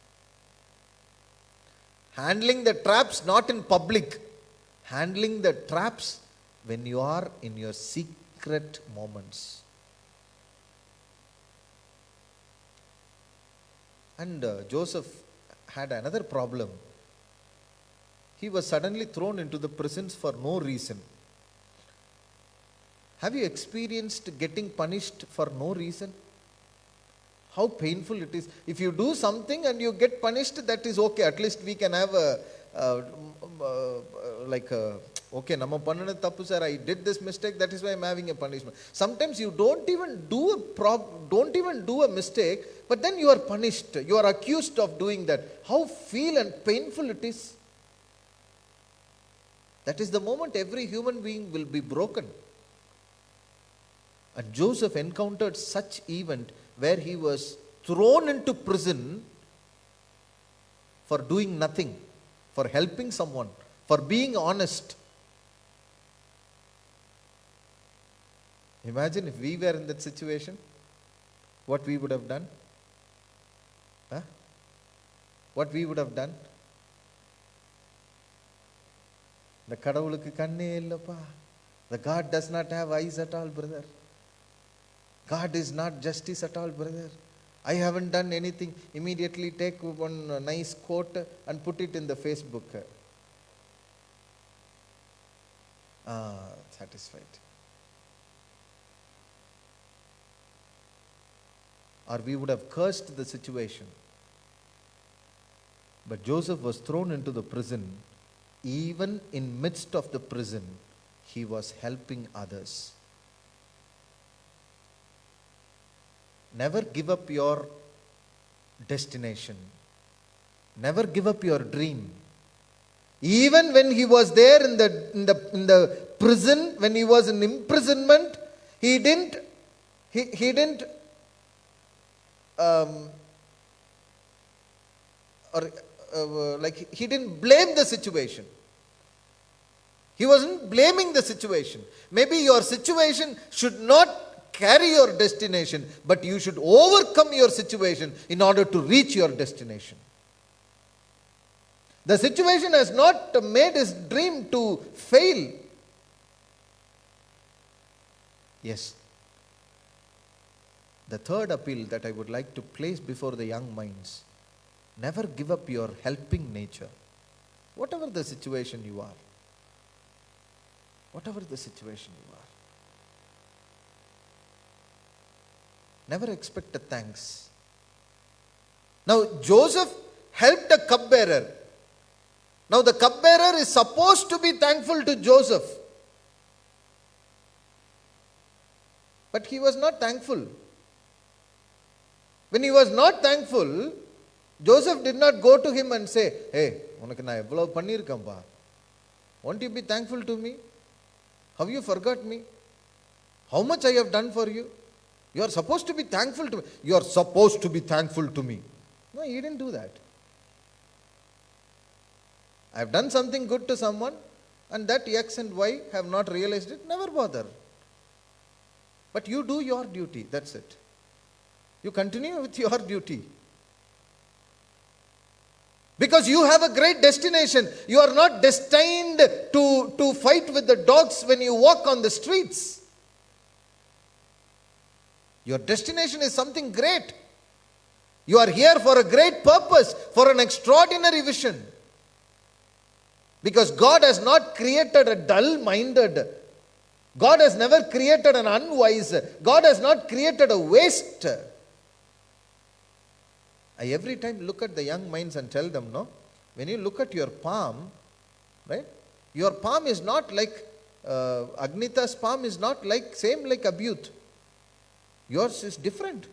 Speaker 1: Handling the traps not in public. Handling the traps when you are in your secret moments. And Joseph had another problem. He was suddenly thrown into the prisons for no reason. Have you experienced getting punished for no reason? How painful it is. If you do something and you get punished, that is okay. At least we can have okay, nama pannana tappu sir, I did this mistake, that is why I'm having a punishment. Sometimes you don't even do a mistake, but then you are punished. You are accused of doing that. How painful it is. That is the moment every human being will be broken. And Joseph encountered such event where he was thrown into prison for doing nothing, for helping someone, for being honest. Imagine if we were in that situation, what we would have done? Huh? What we would have done? The kadavulukku kanne illappa. The God does not have eyes at all, brother. God is not justice at all, brother. I haven't done anything. Immediately take one nice quote and put it in the Facebook. Satisfied. Or we would have cursed the situation. But Joseph was thrown into the prison. Even in midst of the prison, he was helping others. Never give up your destination. Never give up your dream. Even when he was there in the prison, when he was in imprisonment, he didn't blame the situation. He wasn't blaming the situation. Maybe your situation should not carry your destination, but you should overcome your situation in order to reach your destination. The situation has not made his dream to fail. Yes. The third appeal that I would like to place before the young minds: never give up your helping nature. Whatever the situation you are. Whatever the situation you are. Never expect a thanks. Now, Joseph helped a cupbearer. Now, the cupbearer is supposed to be thankful to Joseph. But he was not thankful. When he was not thankful, Joseph did not go to him and say, "Hey, unakku na evlo pannirukamba. Won't you be thankful to me? Have you forgot me? How much I have done for you? You are supposed to be thankful to me. You are supposed to be thankful to me." No, he didn't do that. I have done something good to someone, and that X and Y have not realized it. Never bother. But you do your duty. That's it. You continue with your duty. Because you have a great destination. You are not destined to fight with the dogs when you walk on the streets. Your destination is something great. You are here for a great purpose, for an extraordinary vision. Because God has not created a dull-minded. God has never created an unwise. God has not created a waste. I every time look at the young minds and tell them, no, when you look at your palm, right, your palm is not like, Agnita's palm is not like, same like Abhyut. Yours is different.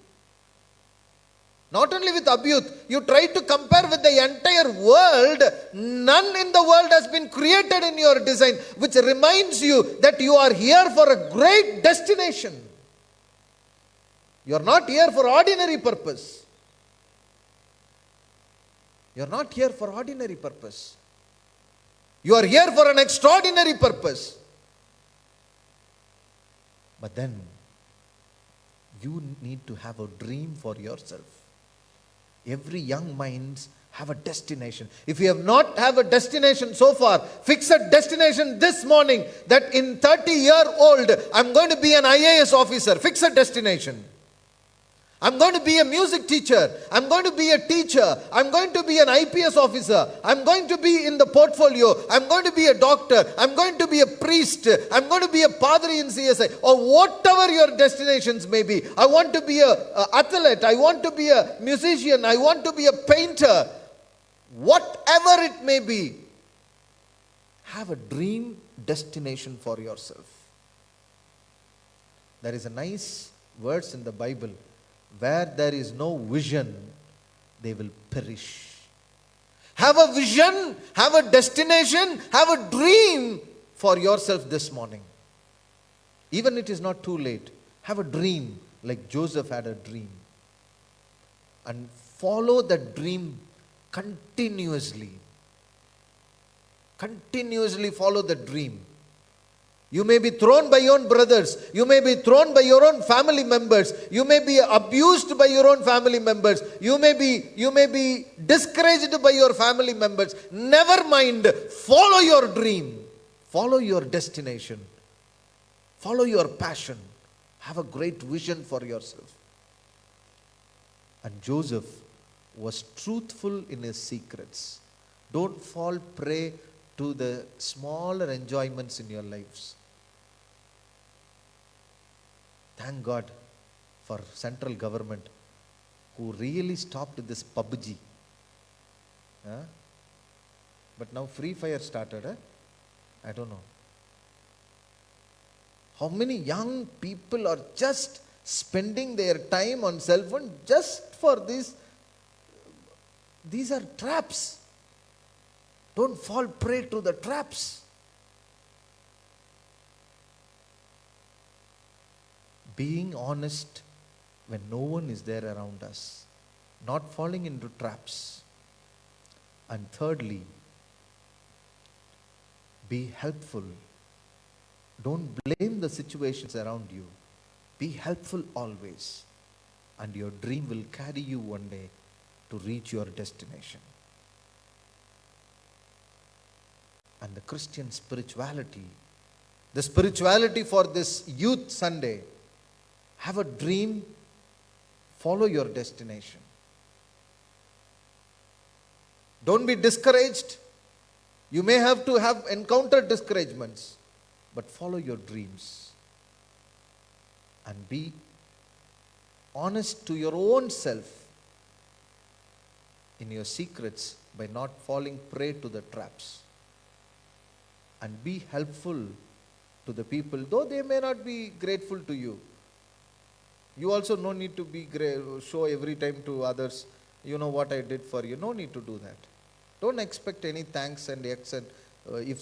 Speaker 1: Not only with Abhyut, you try to compare with the entire world. None in the world has been created in your design, which reminds you that you are here for a great destination. You are not here for ordinary purpose. You are not here for ordinary purpose. You are here for an extraordinary purpose. But then, you need to have a dream for yourself. Every young mind Have a destination. If you have not have a destination so far, fix a destination this morning that in 30-year-old, I'm going to be an IAS officer. Fix a destination. I'm going to be a music teacher. I'm going to be a teacher. I'm going to be an IPS officer. I'm going to be in the portfolio. I'm going to be a doctor. I'm going to be a priest. I'm going to be a padre in CSI. Or whatever your destinations may be. I want to be a athlete. I want to be a musician. I want to be a painter. Whatever it may be, have a dream destination for yourself. There is a nice verse in the Bible. Where there is no vision, they will perish. Have a vision, have a destination, have a dream for yourself this morning. Even it is not too late. Have a dream like Joseph had a dream. And follow that dream continuously. Continuously follow the dream. You may be thrown by your own brothers. You may be thrown by your own family members. You may be abused by your own family members. You may be discouraged by your family members. Never mind. Follow your dream. Follow your destination. Follow your passion. Have a great vision for yourself. And Joseph was truthful in his secrets. Don't fall prey to the smaller enjoyments in your lives. Thank God for central government who really stopped this PUBG. But now Free Fire started. I don't know. How many young people are just spending their time on cell phone just for this? These are traps. Don't fall prey to the traps. Being honest when no one is there around us. Not falling into traps. And thirdly, be helpful. Don't blame the situations around you. Be helpful always. And your dream will carry you one day to reach your destination. And the Christian spirituality, the spirituality for this Youth Sunday, have a dream, follow your destination. Don't be discouraged. You may have to have encountered discouragements, but follow your dreams. And be honest to your own self in your secrets by not falling prey to the traps. And be helpful to the people, though they may not be grateful to you. You also no need to be show every time to others, you know what I did for you. No need to do that. Don't expect any thanks and ifs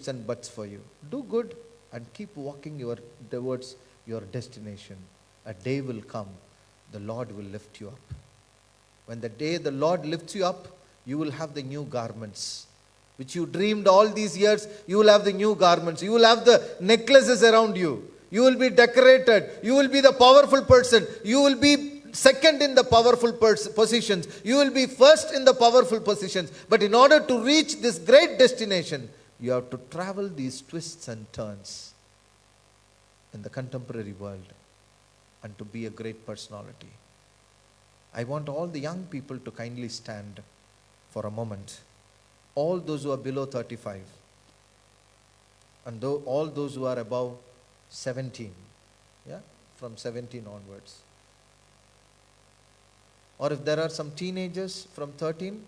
Speaker 1: and buts for you. Do good and keep walking towards your destination. A day will come, the Lord will lift you up. When the day the Lord lifts you up, you will have the new garments which you dreamed all these years. You will have the new garments. You will have the necklaces around you. You will be decorated. You will be the powerful person. You will be second in the powerful positions. You will be first in the powerful positions. But in order to reach this great destination, you have to travel these twists and turns in the contemporary world and to be a great personality. I want all the young people to kindly stand for a moment. All those who are below 35 and all those who are above 17, from 17 onwards. Or if there are some teenagers from 13,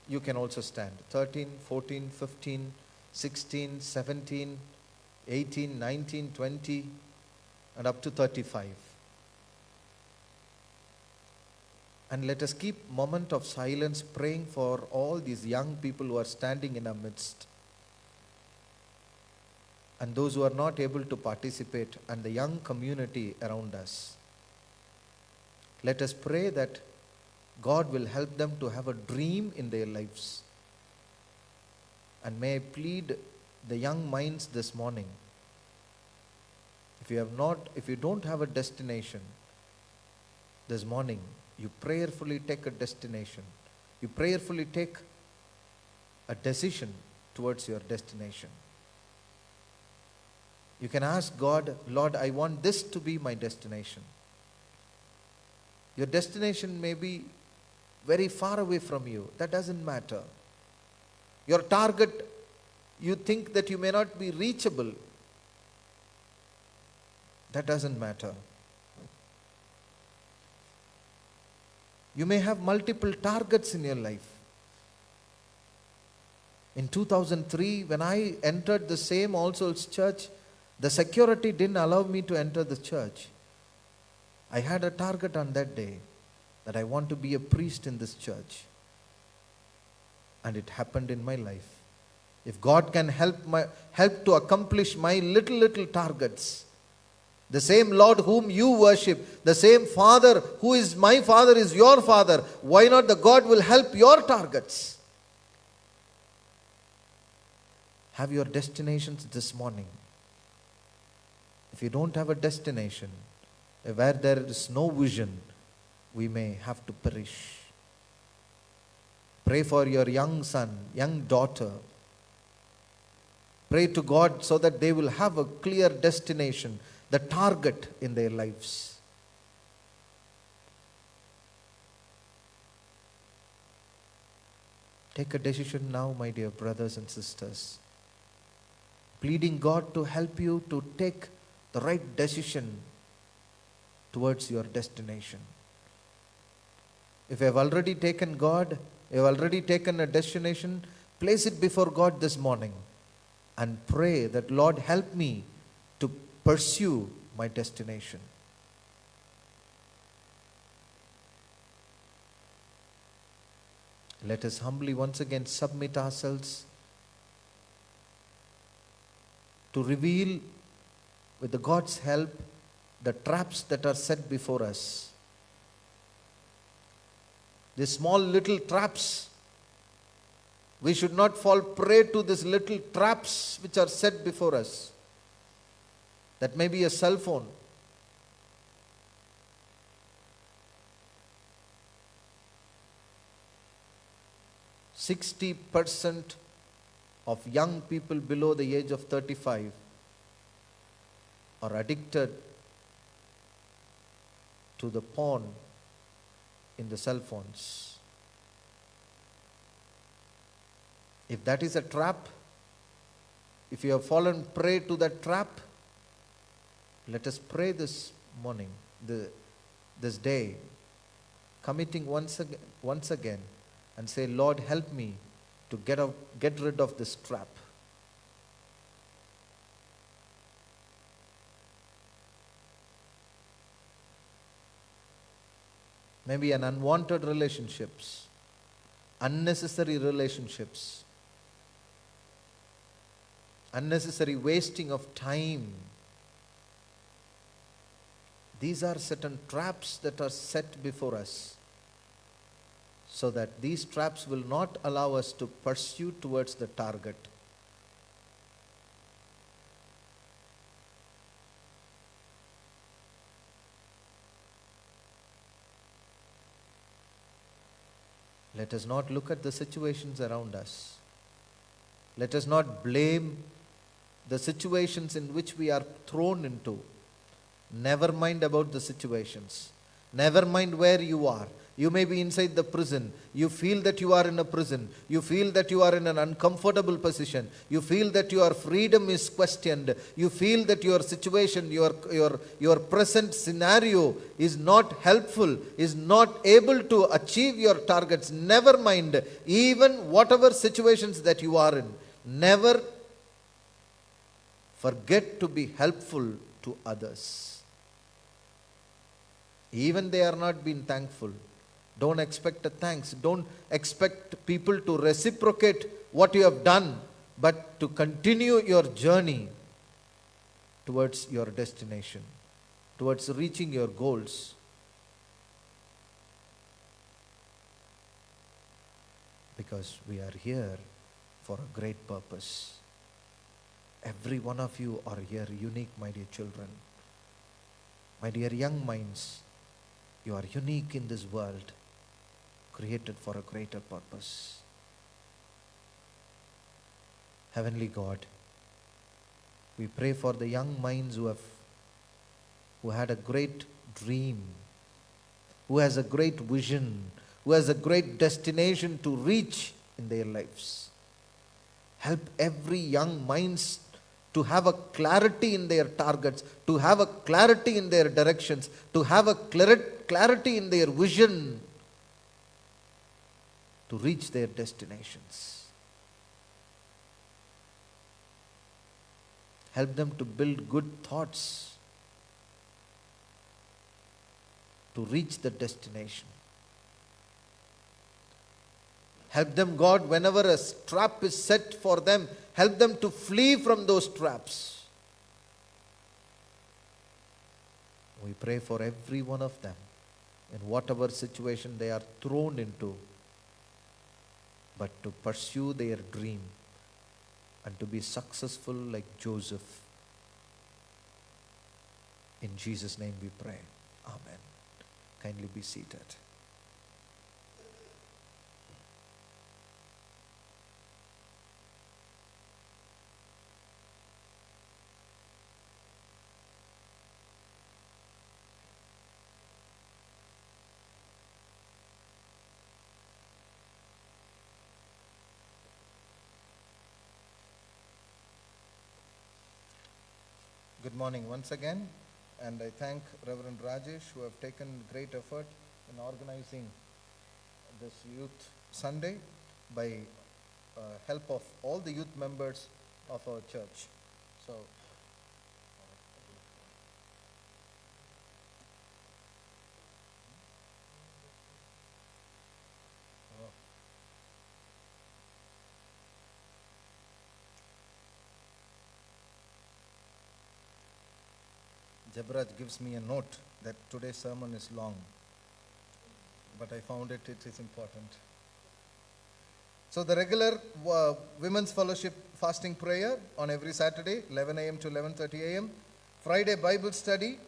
Speaker 1: you can also stand. 13, 14, 15, 16, 17, 18, 19, 20, and up to 35. And let us keep a moment of silence praying for all these young people who are standing in our midst. And those who are not able to participate, and the young community around us. Let us pray that God will help them to have a dream in their lives. And may I plead the young minds this morning. If you don't have a destination this morning, you prayerfully take a destination. You prayerfully take a decision towards your destination. You can ask God, Lord, I want this to be my destination. Your destination may be very far away from you. That doesn't matter. Your target, you think that you may not be reachable. That doesn't matter. You may have multiple targets in your life. In 2003, when I entered the same All Souls Church, the security didn't allow me to enter the church. I had a target on that day that I want to be a priest in this church. And it happened in my life. If God can help to accomplish my little targets, the same Lord whom you worship, the same Father who is my Father is your Father, why not the God will help your targets? Have your destinations this morning. If you don't have a destination, where there is no vision, we may have to perish. Pray for your young son, young daughter. Pray to God so that they will have a clear destination, the target in their lives. Take a decision now, my dear brothers and sisters. Pleading God to help you to take the right decision towards your destination. If you have already taken God, you have already taken a destination, place it before God this morning and pray that, Lord, help me to pursue my destination. Let us humbly once again submit ourselves to reveal, with the God's help, the traps that are set before us. These small little traps, we should not fall prey to these little traps which are set before us. That may be a cell phone. %60 of young people below the age of 35 are addicted to the porn in the cell phones. If that is a trap, if you have fallen prey to that trap, let us pray this morning, this day, committing once again and say, Lord, help me to get rid of this trap. Maybe an unwanted relationships, unnecessary relationships, unnecessary wasting of time. These are certain traps that are set before us, so that these traps will not allow us to pursue towards the target. Let us not look at the situations around us. Let us not blame the situations in which we are thrown into. Never mind about the situations. Never mind where you are. You may be inside the prison. You feel that you are in a prison. You feel that you are in an uncomfortable position. You feel that your freedom is questioned. You feel that your situation, your present scenario is not helpful, is not able to achieve your targets. Never mind. Even whatever situations that you are in, never forget to be helpful to others. Even they are not being thankful. Don't expect a thanks. Don't expect people to reciprocate what you have done, but to continue your journey towards your destination, towards reaching your goals. Because we are here for a great purpose. Every one of you are here unique, my dear children. My dear young minds, you are unique in this world, created for a greater purpose. Heavenly God, we pray for the young minds who had a great dream, who has a great vision, who has a great destination to reach in their lives. Help every young minds to have a clarity in their targets, to have a clarity in their directions, to have a clarity in their vision to reach their destinations. Help them to build good thoughts to reach the destination. Help them, God, whenever a trap is set for them, help them to flee from those traps. We pray for every one of them in whatever situation they are thrown into, but to pursue their dream and to be successful like Joseph. In Jesus' name we pray. Amen. Kindly be seated. Good morning once again, and I thank Reverend Rajesh who have taken great effort in organizing this Youth Sunday by help of all the youth members of our church. So, Jabraj gives me a note that today's sermon is long, but I found it is important. So the regular Women's Fellowship fasting prayer on every Saturday, 11 a.m. to 11:30 a.m. Friday Bible study,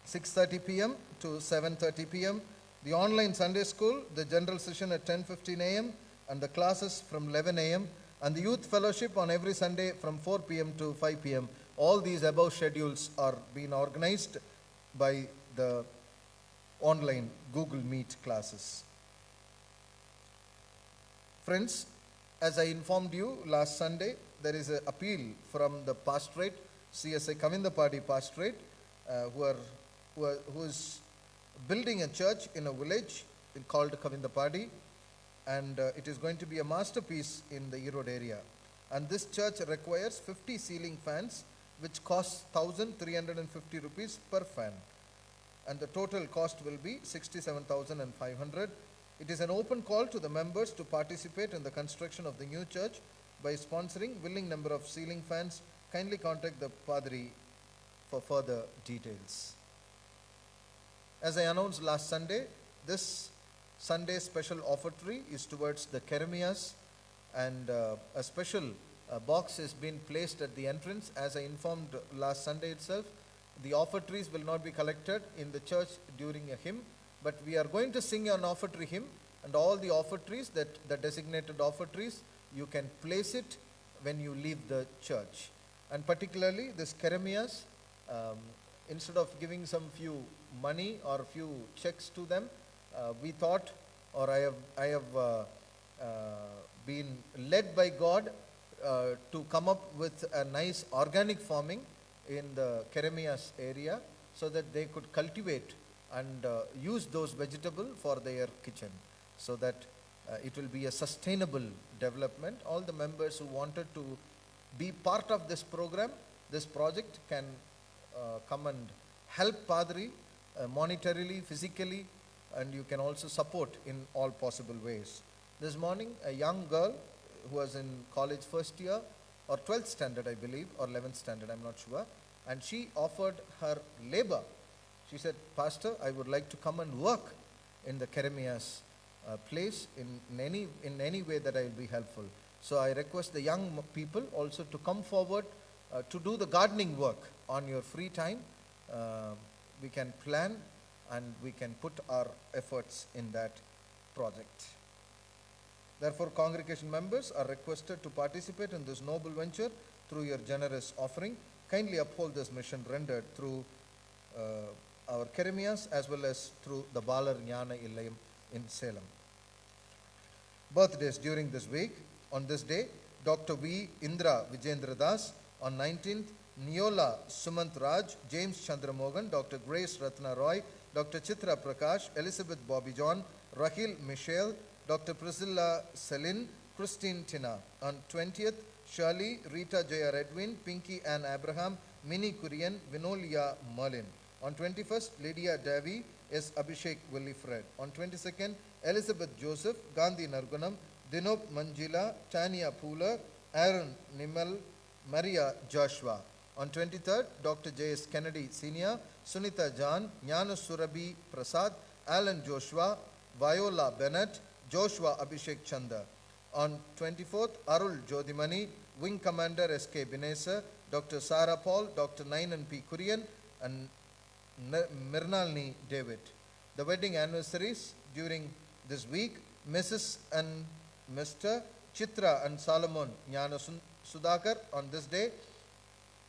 Speaker 1: 6:30 p.m. to 7:30 p.m. The online Sunday school, the general session at 10:15 a.m. and the classes from 11 a.m. And the youth fellowship on every Sunday from 4 p.m. to 5 p.m. All these above schedules are being organized by the online Google Meet classes. Friends, as I informed you last Sunday, there is an appeal from the pastorate, CSI Kavindapadi pastorate, who is building a church in a village called Kavindapadi, and it is going to be a masterpiece in the Erode area. And this church requires 50 ceiling fans, which costs 1,350 rupees per fan. And the total cost will be 67,500. It is an open call to the members to participate in the construction of the new church by sponsoring willing number of ceiling fans. Kindly contact the Padri for further details. As I announced last Sunday, this Sunday's special offertory is towards the Keremias, and a special box has been placed at the entrance. As I informed last Sunday itself, the offertories will not be collected in the church during a hymn, but we are going to sing an offertory hymn, and all the offertories, the designated offertories, you can place it when you leave the church. And particularly this Keremias, instead of giving some few money or few checks to them, we thought, or I have been led by God to come up with a nice organic farming in the Keremias area, so that they could cultivate and use those vegetables for their kitchen, so that it will be a sustainable development. All the members who wanted to be part of this program, this project, can come and help Padri monetarily, physically, and you can also support in all possible ways. This morning, a young girl who was in college first year, or 12th standard I believe, or 11th standard, I'm not sure, and she offered her labor. She said, "Pastor, I would like to come and work in the Keremias place in any way that I will be helpful." So I request the young people also to come forward to do the gardening work on your free time. We can plan and we can put our efforts in that project. Therefore, congregation members are requested to participate in this noble venture through your generous offering. Kindly uphold this mission rendered through our Keremias as well as through the Balar Jnana Ilayam in Salem. Birthdays during this week. On this day, Dr. V. Indra Vijendra Das. On 19th, Neola Sumant Raj, James Chandramogan, Dr. Grace Ratna Roy, Dr. Chitra Prakash, Elizabeth Bobby John, Rahil Michelle, Dr. Priscilla Celine, Christine Tina. On 20th, Shirley, Rita Jaya Redwin, Pinky Ann Abraham, Minnie Kurian, Vinolia Merlin. On 21st, Lydia Davy, S. Abhishek Willifred. On 22nd, Elizabeth Joseph, Gandhi Nargunam, Dinop Manjila, Tanya Pooler, Aaron Nimal, Maria Joshua. On 23rd, Dr. J.S. Kennedy Sr., Sunita Jan, Jnana Surabhi Prasad, Alan Joshua, Viola Bennett, Joshua Abhishek Chanda. On 24th, Arul Jodhimani, Wing Commander S.K. Binesa, Dr. Sarah Paul, Dr. Nainan P. Kurian, and Mirnalni David. The wedding anniversaries during this week: Mrs. and Mr. Chitra and Solomon Jnana Sudhakar on this day,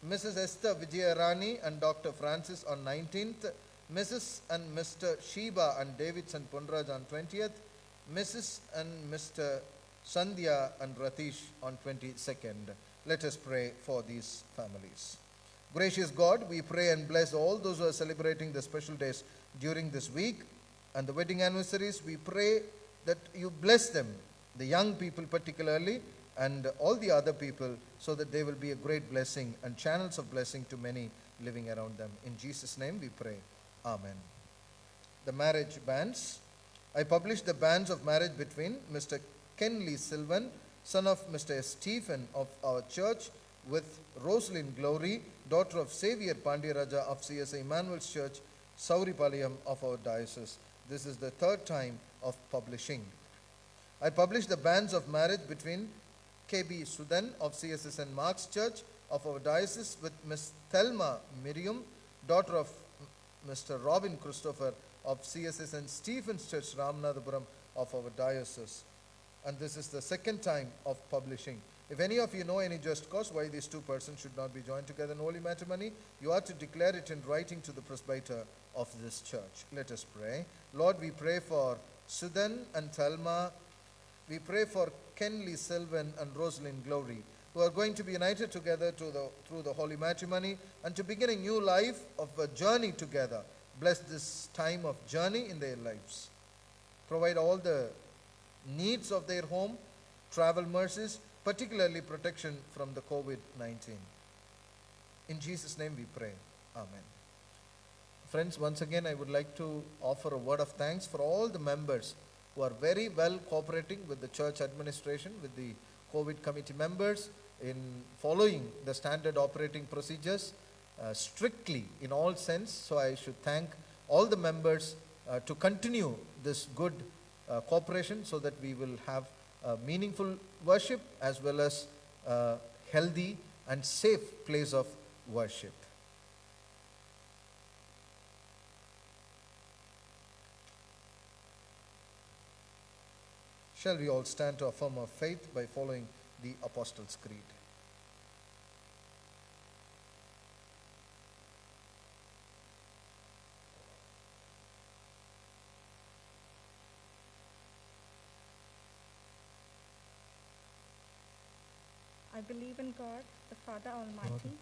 Speaker 1: Mrs. Esther Vijayarani and Dr. Francis on 19th, Mrs. and Mr. Sheba and Davidson Punraj on 20th, Mrs. and Mr. Sandhya and Ratish on 22nd. Let us pray for these families. Gracious God, we pray and bless all those who are celebrating the special days during this week and the wedding anniversaries. We pray that you bless them, the young people particularly, and all the other people, so that they will be a great blessing and channels of blessing to many living around them. In Jesus' name we pray. Amen. The marriage banns. I published the banns of marriage between Mr. Kenley Sylvan, son of Mr. S. Stephen of our church, with Rosalind Glory, daughter of Xavier Pandiraja of CSI Emmanuel's Church, Sauripalayam of our diocese. This is the third time of publishing. I published the banns of marriage between K.B. Sudan of CSS St. Mark's Church of our diocese with Miss Thelma Miriam, daughter of Mr. Robin Christopher of CSS St. Stephen's Church, Ramanathapuram of our diocese. And this is the second time of publishing. If any of you know any just cause why these two persons should not be joined together in holy matrimony, you are to declare it in writing to the presbyter of this church. Let us pray. Lord, we pray for Sudan and Thelma. We pray for Kenley Sylvan and Rosalind Glory, who are going to be united together through the holy matrimony and to begin a new life of a journey together. Bless this time of journey in their lives. Provide all the needs of their home, travel mercies, particularly protection from the COVID-19. In Jesus' name we pray. Amen. Friends, once again I would like to offer a word of thanks for all the members who are very well cooperating with the church administration, with the COVID committee members in following the standard operating procedures strictly in all sense. So I should thank all the members to continue this good cooperation so that we will have a meaningful worship as well as a healthy and safe place of worship. Shall we all stand to affirm our faith by following the Apostles' Creed?
Speaker 7: I believe in God, the Father Almighty,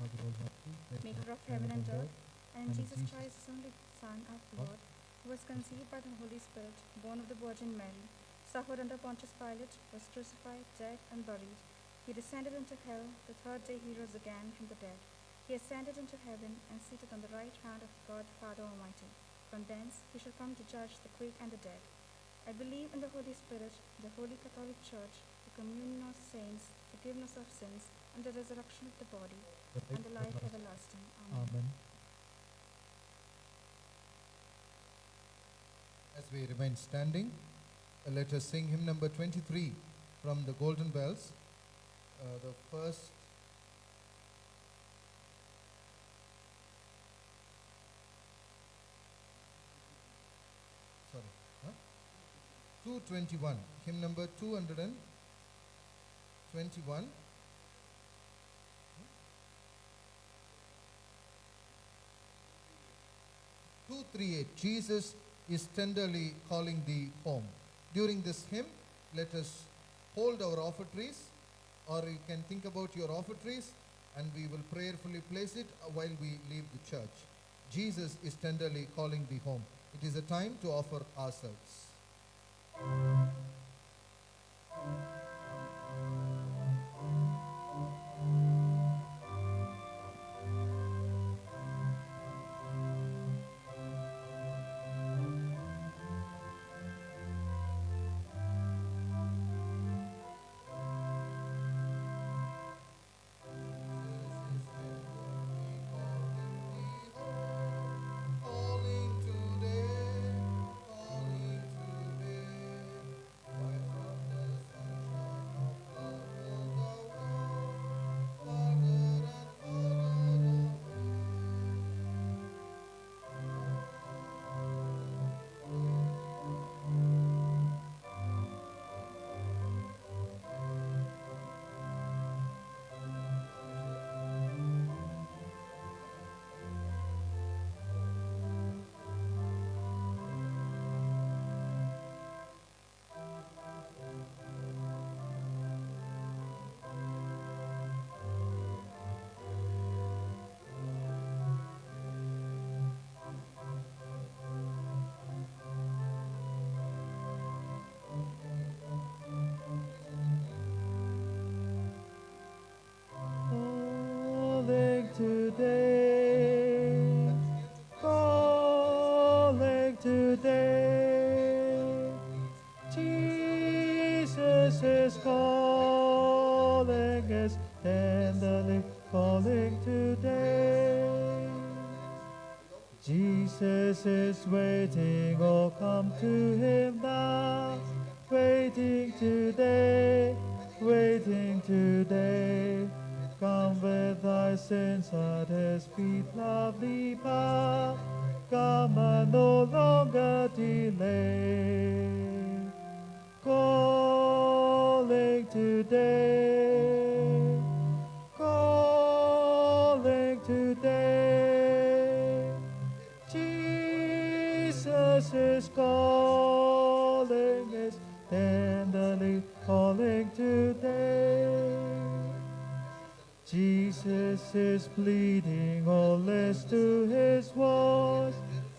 Speaker 7: maker of heaven and earth, and in Jesus Christ, his only Son, our Lord, who was conceived by the Holy Spirit, born of the Virgin Mary, suffered under Pontius Pilate, was crucified, dead, and buried. He descended into hell. The third day he rose again from the dead. He ascended into heaven and seated on the right hand of God, Father Almighty. From thence he shall come to judge the quick and the dead. I believe in the Holy Spirit, the Holy Catholic Church, the communion of saints, forgiveness of sins, and the resurrection of the body, and the life everlasting. Amen.
Speaker 2: Amen.
Speaker 1: As we remain standing, let us sing hymn number 23 from the Golden Bells. The first sorry, huh? 221. Hymn number 221. 238. Jesus is tenderly calling thee home. During this hymn, let us hold our offertories, or you can think about your offertories, and we will prayerfully place it while we leave the church. Jesus is tenderly calling thee home. It is a time to offer ourselves. Calling today, calling today. Why from the sunshine of love will thou roam farther and farther
Speaker 2: Calling today, calling today. Jesus is calling us, tenderly calling today. Jesus is waiting, oh come to him now. Waiting today, waiting today. Come with thy sins at his feet, lovely path. Come and no longer delay. Calling today, calling today. Jesus is calling us, tenderly calling today. Jesus is pleading, oh listen to his voice.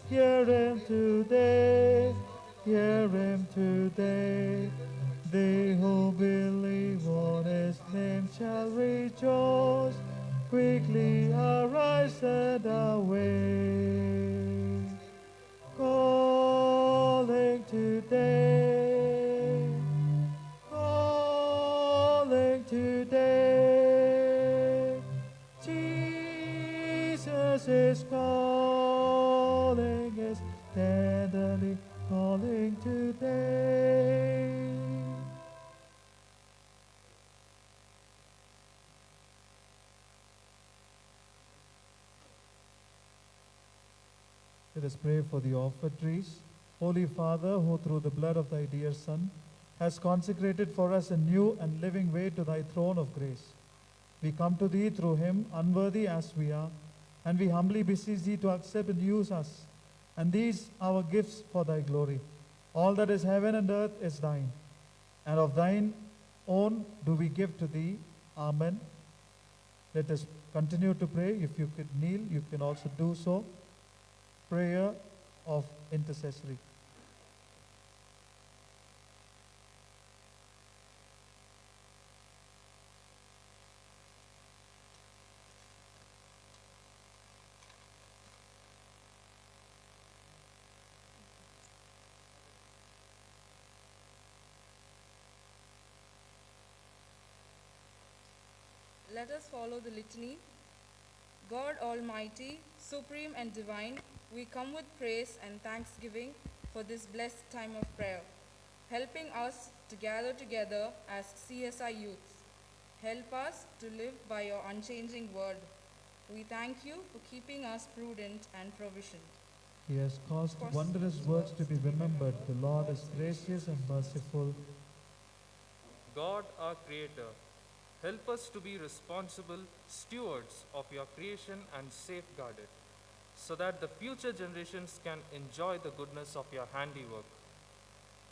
Speaker 2: Hear him today, hear him today. They who believe on his name shall rejoice. Quickly arise and awake. Calling today, calling today. Jesus is calling us, tenderly calling today. Let us pray for the offertories. Holy Father, who through the blood of thy dear Son has consecrated for us a new and living way to thy throne of grace, we come to thee through him, unworthy as we are, and we humbly beseech thee to accept and use us, and these our gifts for thy glory. All that is heaven and earth is thine, and of thine own do we give to thee. Amen. Let us continue to pray. If you could kneel, you can also do so. Prayer of intercessory.
Speaker 7: Let us follow the litany. God Almighty, supreme and divine, we come with praise and thanksgiving for this blessed time of prayer, helping us to gather together as CSI youths. Help us to live by your unchanging word. We thank you for keeping us prudent and provisioned.
Speaker 2: He has caused wondrous works to be remembered. The Lord is gracious and merciful.
Speaker 8: God, our Creator, help us to be responsible stewards of your creation and safeguard it, so that the future generations can enjoy the goodness of your handiwork.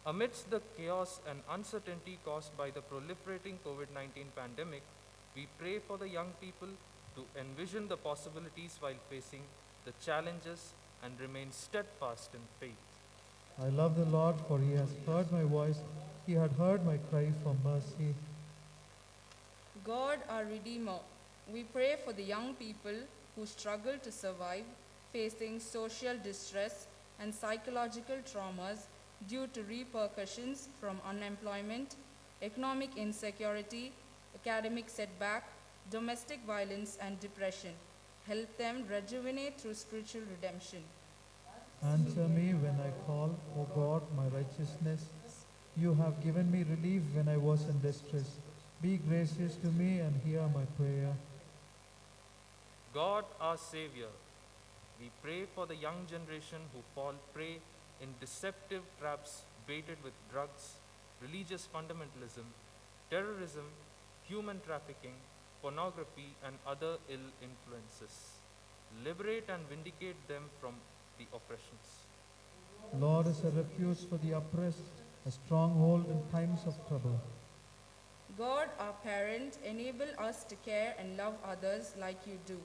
Speaker 8: Amidst the chaos and uncertainty caused by the proliferating COVID-19 pandemic, we pray for the young people to envision the possibilities while facing the challenges and remain steadfast in faith.
Speaker 2: I love the Lord, for he has heard my voice. He had heard my cry for mercy.
Speaker 9: God, our Redeemer, we pray for the young people who struggle to survive, facing social distress and psychological traumas due to repercussions from unemployment, economic insecurity, academic setback, domestic violence, and depression. Help them rejuvenate through spiritual redemption.
Speaker 2: Answer me when I call, O God, my righteousness. You have given me relief when I was in distress. Be gracious to me and hear my prayer.
Speaker 8: God, our Savior, we pray for the young generation who fall prey in deceptive traps baited with drugs, religious fundamentalism, terrorism, human trafficking, pornography, and other ill influences. Liberate and vindicate them from the oppressions.
Speaker 2: Lord is a refuge for the oppressed, a stronghold in times of trouble.
Speaker 9: God, our parent, enable us to care and love others like you do.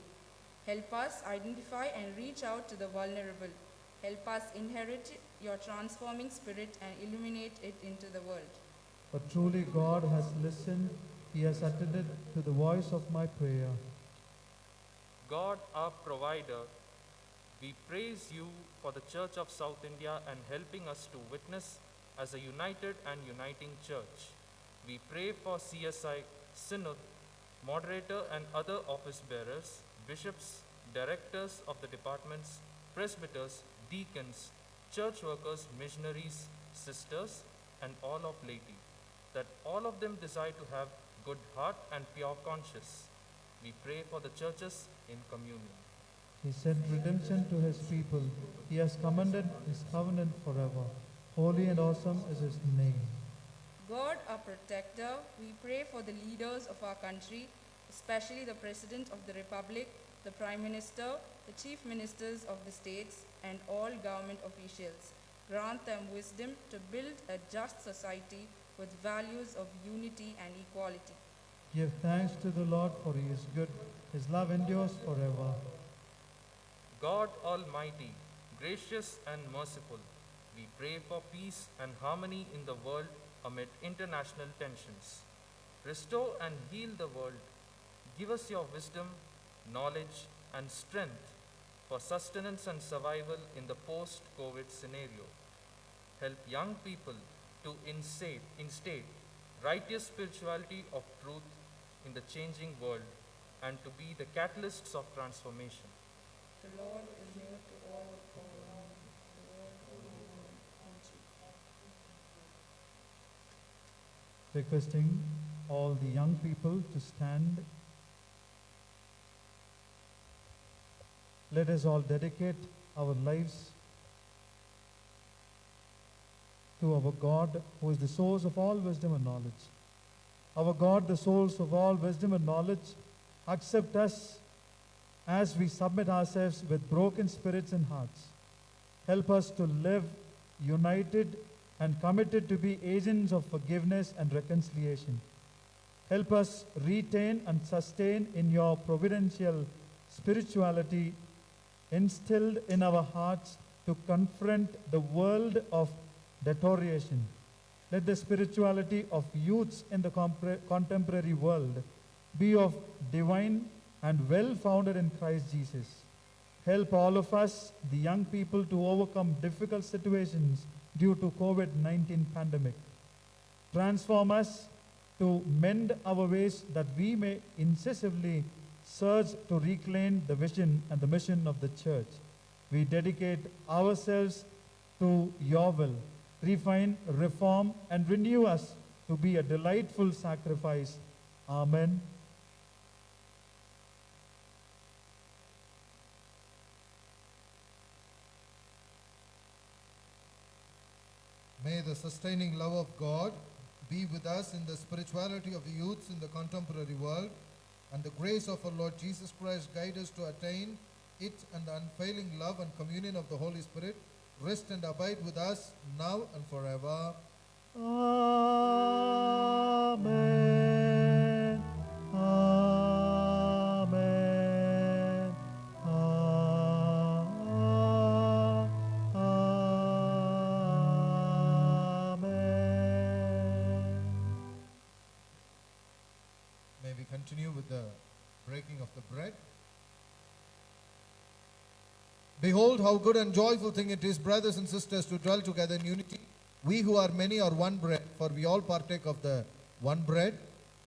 Speaker 9: Help us identify and reach out to the vulnerable. Help us inherit your transforming spirit and illuminate it into the world.
Speaker 2: For truly God has listened, he has attended to the voice of my prayer.
Speaker 8: God, our provider, we praise you for the Church of South India and helping us to witness as a united and uniting church. We pray for CSI Synod, moderator and other office bearers, bishops, directors of the departments, presbyters, deacons, church workers, missionaries, sisters, and all of laity, that all of them desire to have good heart and pure conscience. We pray for the churches in communion.
Speaker 2: He sent redemption to his people. He has commanded his covenant forever. Holy and awesome is his name.
Speaker 9: God, our protector, we pray for the leaders of our country, especially the President of the Republic, the Prime Minister, the Chief Ministers of the states, and all government officials. Grant them wisdom to build a just society with values of unity and equality.
Speaker 2: Give thanks to the Lord, for he is good. His love endures forever.
Speaker 8: God Almighty, gracious and merciful, we pray for peace and harmony in the world amid international tensions. Restore and heal the world. Give us your wisdom, knowledge, and strength for sustenance and survival in the post-COVID scenario. Help young people to instate righteous spirituality of truth in the changing world and to be the catalysts of transformation.
Speaker 9: The Lord is near to all the country.
Speaker 2: Requesting all the young people to stand. Let us all dedicate our lives to our God, who is the source of all wisdom and knowledge. Our God, the source of all wisdom and knowledge, accept us as we submit ourselves with broken spirits and hearts. Help us to live united and committed to be agents of forgiveness and reconciliation. Help us retain and sustain in your providential spirituality instilled in our hearts to confront the world of deterioration. Let the spirituality of youths in the contemporary world be of divine and well-founded in Christ Jesus. Help all of us, the young people, to overcome difficult situations due to COVID-19 pandemic. Transform us to mend our ways that we may incisively search to reclaim the vision and the mission of the church. We dedicate ourselves to your will. Refine, reform, and renew us to be a delightful sacrifice. Amen.
Speaker 1: May the sustaining love of God be with us in the spirituality of the youths in the contemporary world, and the grace of our Lord Jesus Christ guide us to attain it, and the unfailing love and communion of the Holy Spirit rest and abide with us now and forever.
Speaker 2: Amen. Amen. Amen.
Speaker 1: May we continue with the breaking of the bread. Behold, how good and joyful thing it is, brothers and sisters, to dwell together in unity. We who are many are one bread, for we all partake of the one bread.